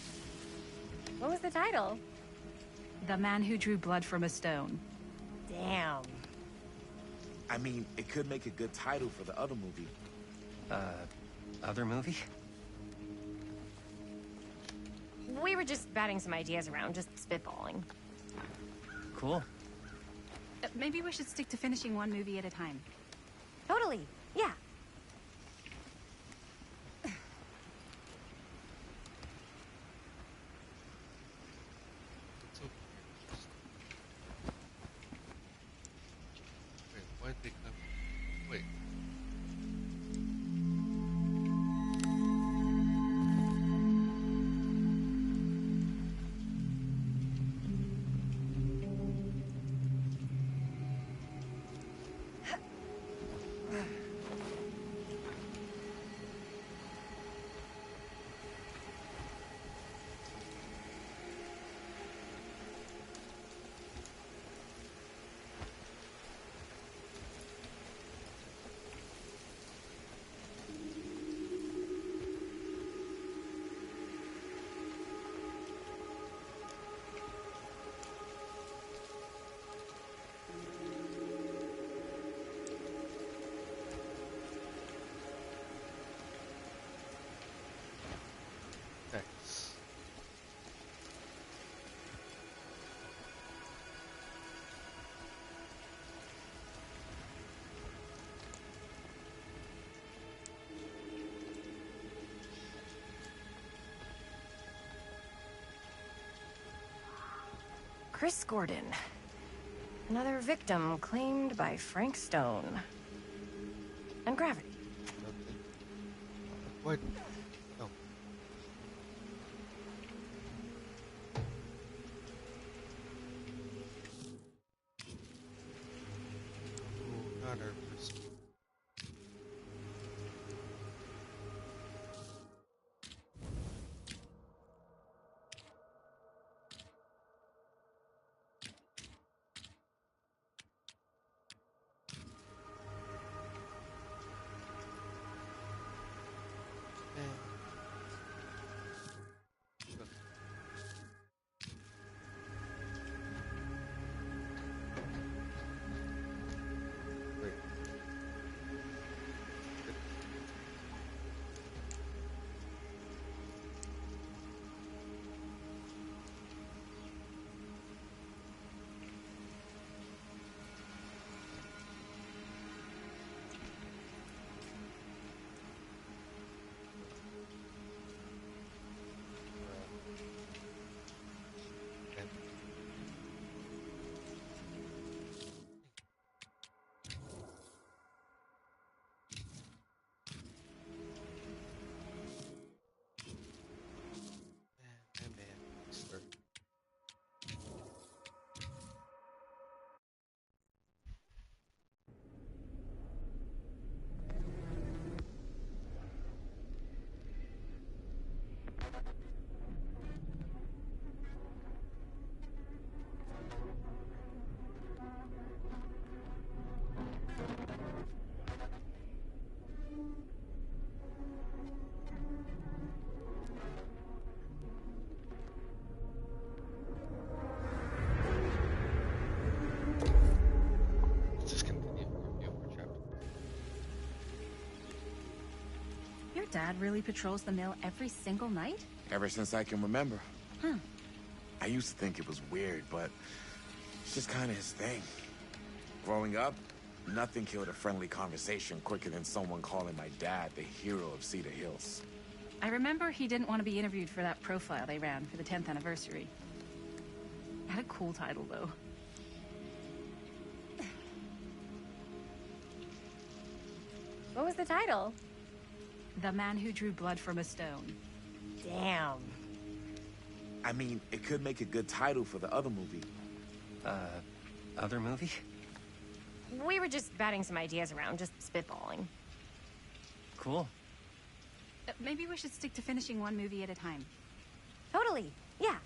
What was the title? The Man Who Drew Blood from a Stone. Damn. I mean, it could make a good title for the other movie. Other movie? We were just batting some ideas around, just spitballing. Cool. Maybe we should stick to finishing one movie at a time. Totally. Yeah. So wait, why did they come? Wait. Thanks. Chris Gordon. Another victim claimed by Frank Stone. And Gravity. What? Oh. Oh, not our first. Your dad really patrols the mill every single night? Ever since I can remember. Huh. I used to think it was weird, but it's just kind of his thing. Growing up, nothing killed a friendly conversation quicker than someone calling my dad the hero of Cedar Hills. I remember he didn't want to be interviewed for that profile they ran for the 10th anniversary. Had a cool title, though. What was the title? The Man Who Drew Blood from a Stone. Damn. I mean, it could make a good title for the other movie. Other movie? We were just batting some ideas around, just spitballing. Cool. Maybe we should stick to finishing one movie at a time. Totally. Yeah.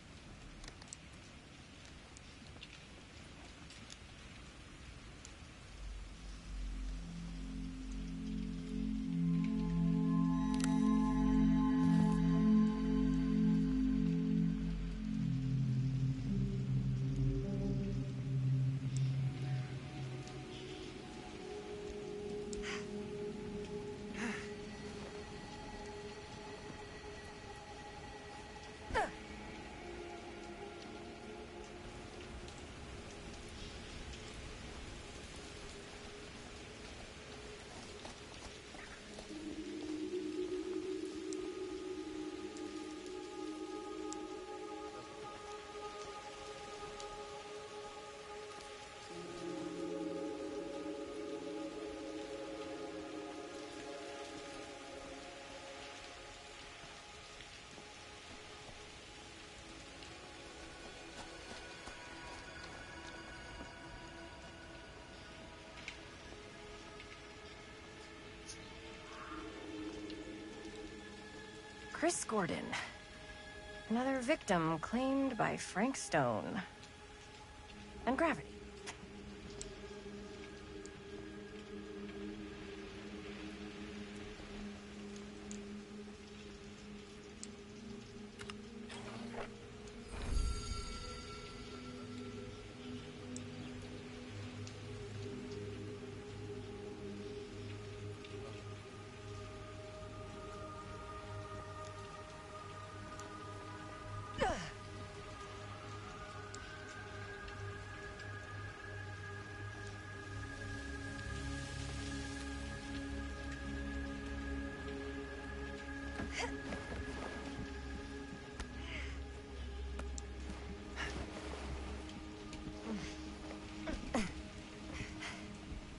Chris Gordon. Another victim claimed by Frank Stone. And Gravity.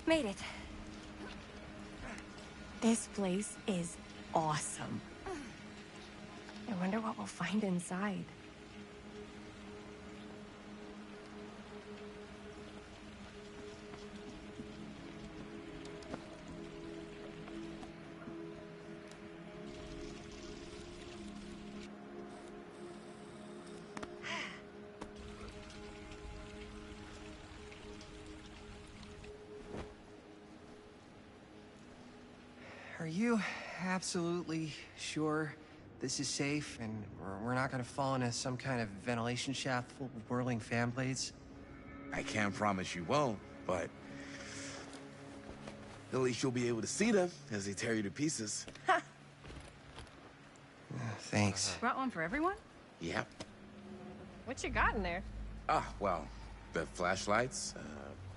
Made it. This place is awesome. I wonder what we'll find inside. Are you absolutely sure this is safe and we're not gonna fall into some kind of ventilation shaft full of whirling fan blades? I can't promise you won't, but at least you'll be able to see them as they tear you to pieces. Thanks. Brought one for everyone? Yep. What you got in there? Well, the flashlights,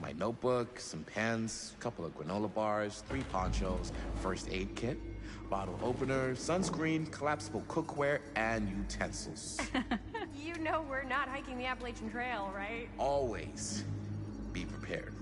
my notebook, some pens, a couple of granola bars, 3 ponchos, first aid kit, bottle opener, sunscreen, collapsible cookware, and utensils. You know we're not hiking the Appalachian Trail, right? Always be prepared.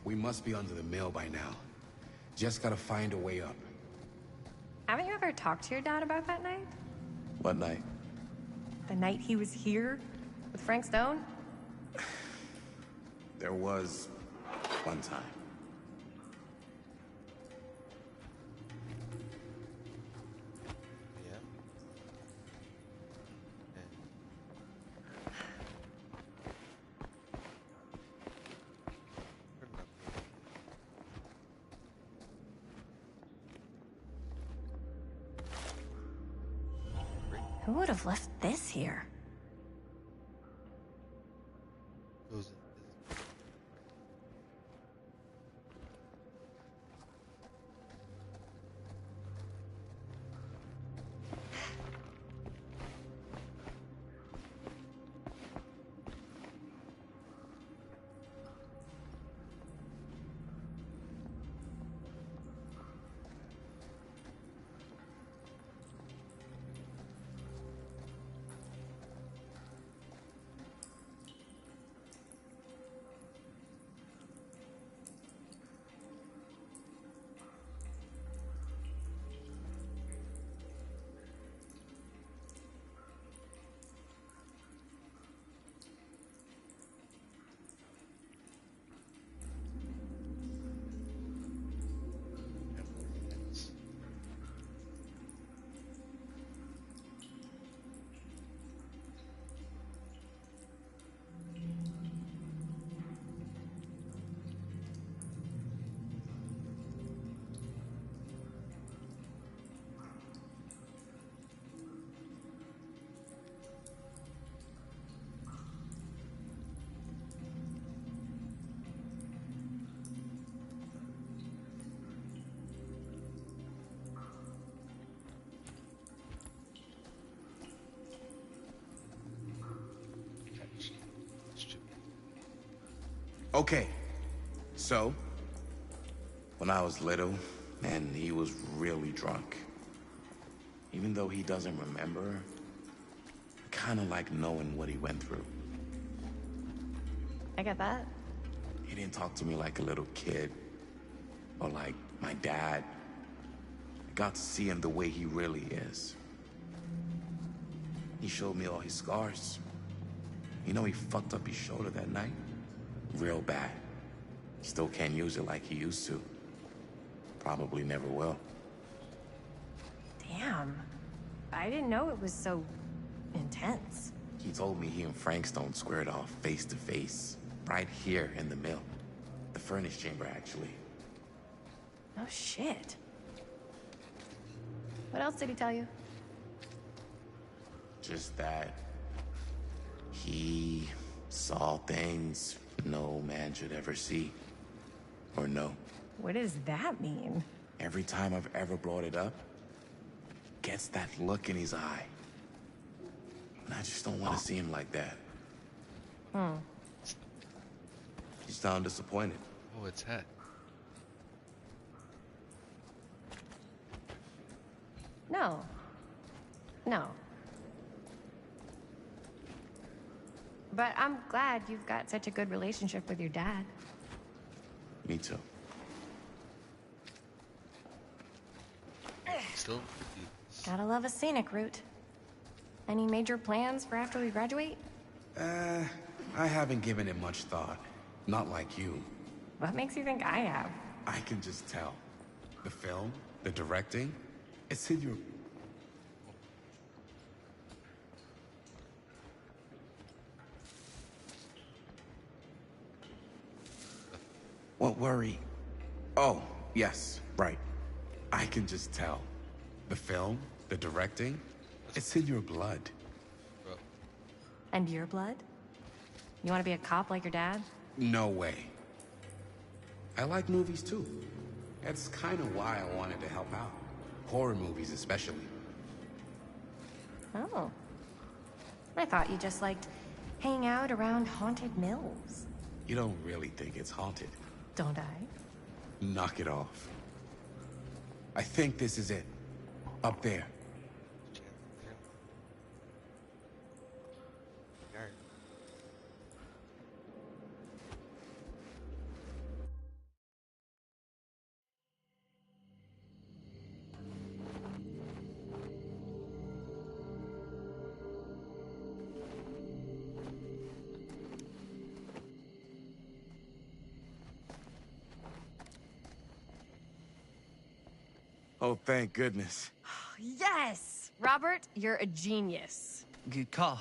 We must be under the mill by now. Just gotta find a way up. Haven't you ever talked to your dad about that night? What night? The night he was here with Frank Stone? There was one time. Who would have left this here? Okay, so when I was little, And he was really drunk. Even though he doesn't remember, I kind of like knowing what he went through. I get that. He didn't talk to me like a little kid, or like my dad. I got to see him the way he really is. He showed me all his scars. You know, he fucked up his shoulder that night. Real bad. Still can't use it like he used to. Probably never will. Damn. I didn't know it was so intense. He told me he and Frankstone squared off face to face. Right here in the mill. The furnace chamber, actually. Oh, shit. What else did he tell you? Just that he saw things no man should ever see or know. What does that mean? Every time I've ever brought it up, gets that look in his eye. And I just don't want to see him like that. You sound disappointed. Oh, it's Het. No. No. But I'm glad you've got such a good relationship with your dad. Me too. Still? Gotta love a scenic route. Any major plans for after we graduate? I haven't given it much thought. Not like you. What makes you think I have? I can just tell. The film, the directing, it's in your... What worry? Oh, yes, right. I can just tell. The film, the directing, it's in your blood. And your blood? You want to be a cop like your dad? No way. I like movies too. That's kind of why I wanted to help out. Horror movies especially. Oh. I thought you just liked hanging out around haunted mills. You don't really think it's haunted. Don't I? Knock it off. I think this is it. Up there. Oh, thank goodness. Yes! Robert, you're a genius. Good call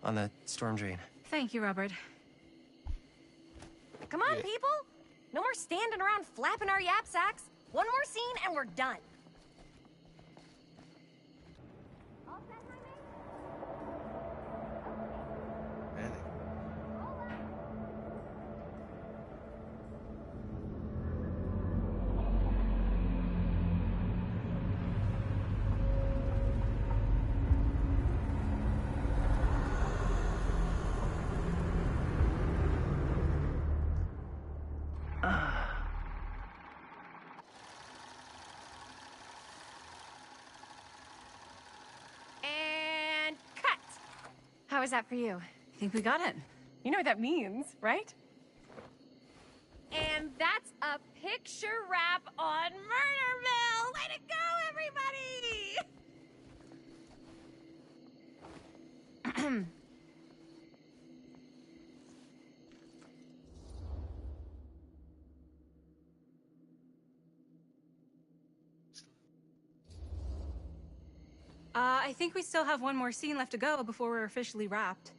on that storm drain. Thank you, Robert. Come on, people! No more standing around flapping our yap sacks. One more scene and we're done. And cut! How was that for you? I think we got it. You know what that means, right? And that's a picture wrap on Murderville! Way to go, everybody! I think we still have one more scene left to go before we're officially wrapped.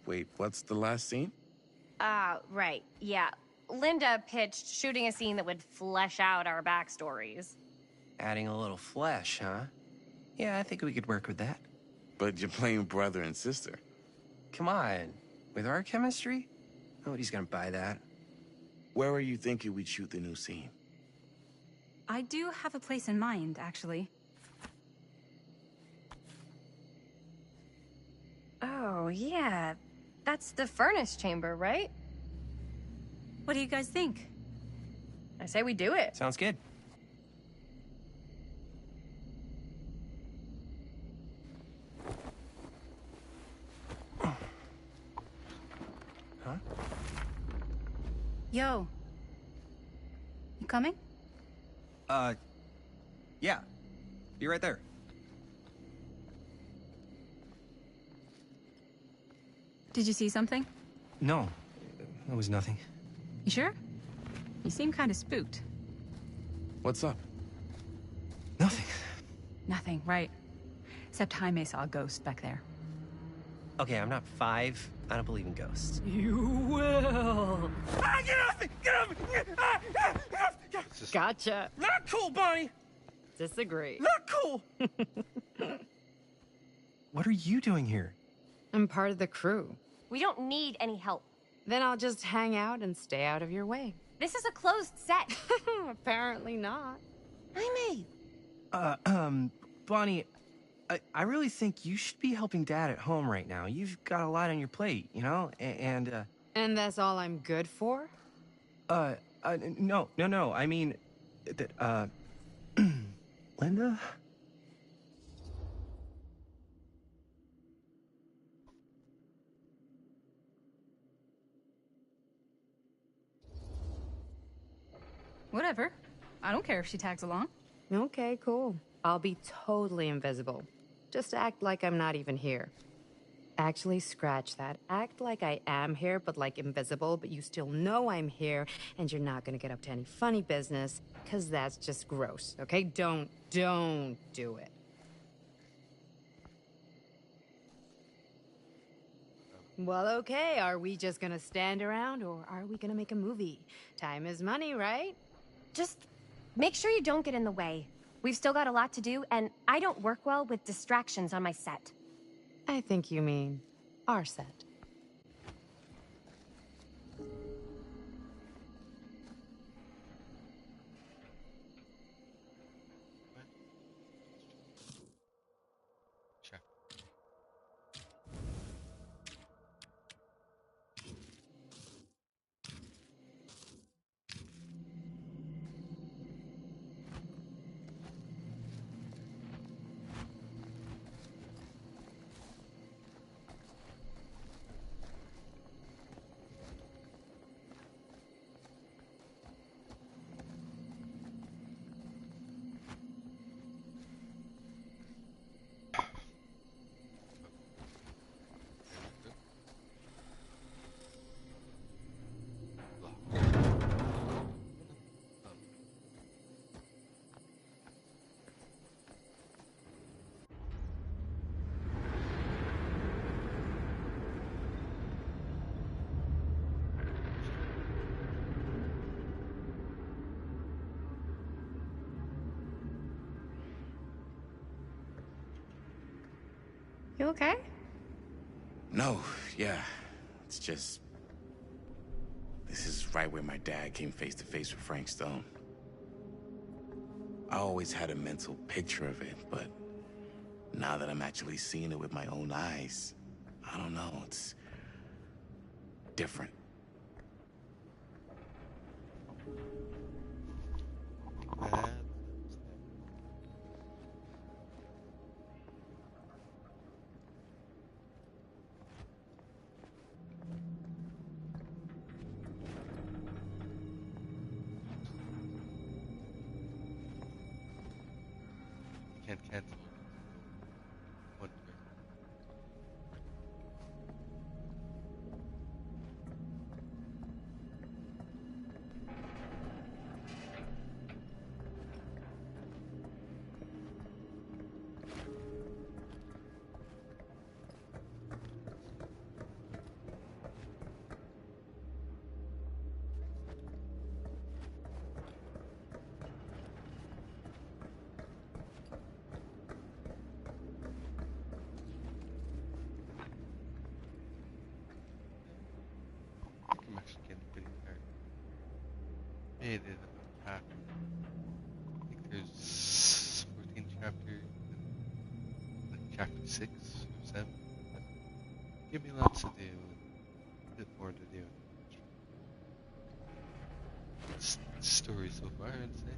Wait, what's the last scene? Right. Yeah. Linda pitched shooting a scene that would flesh out our backstories. Adding a little flesh, huh? Yeah, I think we could work with that. But you're playing brother and sister. Come on. With our chemistry? Nobody's gonna buy that. Where are you thinking we'd shoot the new scene? I do have a place in mind, actually. Oh, yeah. That's the furnace chamber, right? What do you guys think? I say we do it. Sounds good. Huh? Yo. You coming? Yeah. Be right there. Did you see something? No, it was nothing. You sure? You seem kind of spooked. What's up? Nothing. Nothing, right. Except Jaime saw a ghost back there. Okay, I'm not 5. I don't believe in ghosts. You will. Ah, get off me! Get off me! Gotcha. Not cool, Bonnie! Disagree. Not cool! What are you doing here? I'm part of the crew. We don't need any help. Then I'll just hang out and stay out of your way. This is a closed set. Apparently not. Jaime. Bonnie, I really think you should be helping Dad at home right now. You've got a lot on your plate, you know? And that's all I'm good for? No. I mean, that, Linda? Whatever. I don't care if she tags along. Okay, cool. I'll be totally invisible. Just act like I'm not even here. Actually, scratch that. Act like I am here, but like invisible, but you still know I'm here, and you're not gonna get up to any funny business, because that's just gross, okay? Don't do it. Well, okay, are we just gonna stand around, or are we gonna make a movie? Time is money, right? Just make sure you don't get in the way. We've still got a lot to do, and I don't work well with distractions on my set. I think you mean our set. You okay? No, yeah. It's just... This is right where my dad came face to face with Frank Stone. I always had a mental picture of it, but now that I'm actually seeing it with my own eyes, I don't know, it's different. Can't cancel. One way. I'm actually getting pretty tired. It is about half. I think there's 14 chapters, like chapter 6 or 7. But give me lots to do, and a bit more to do. story so far, I'd say.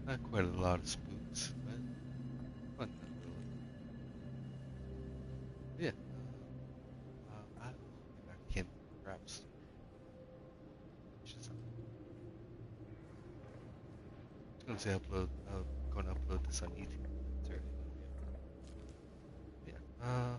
Not quite a lot of spooks, but fun nonetheless. Yeah. I can perhaps. Just, I was gonna say I'm gonna upload this on YouTube. It's already done. Yeah.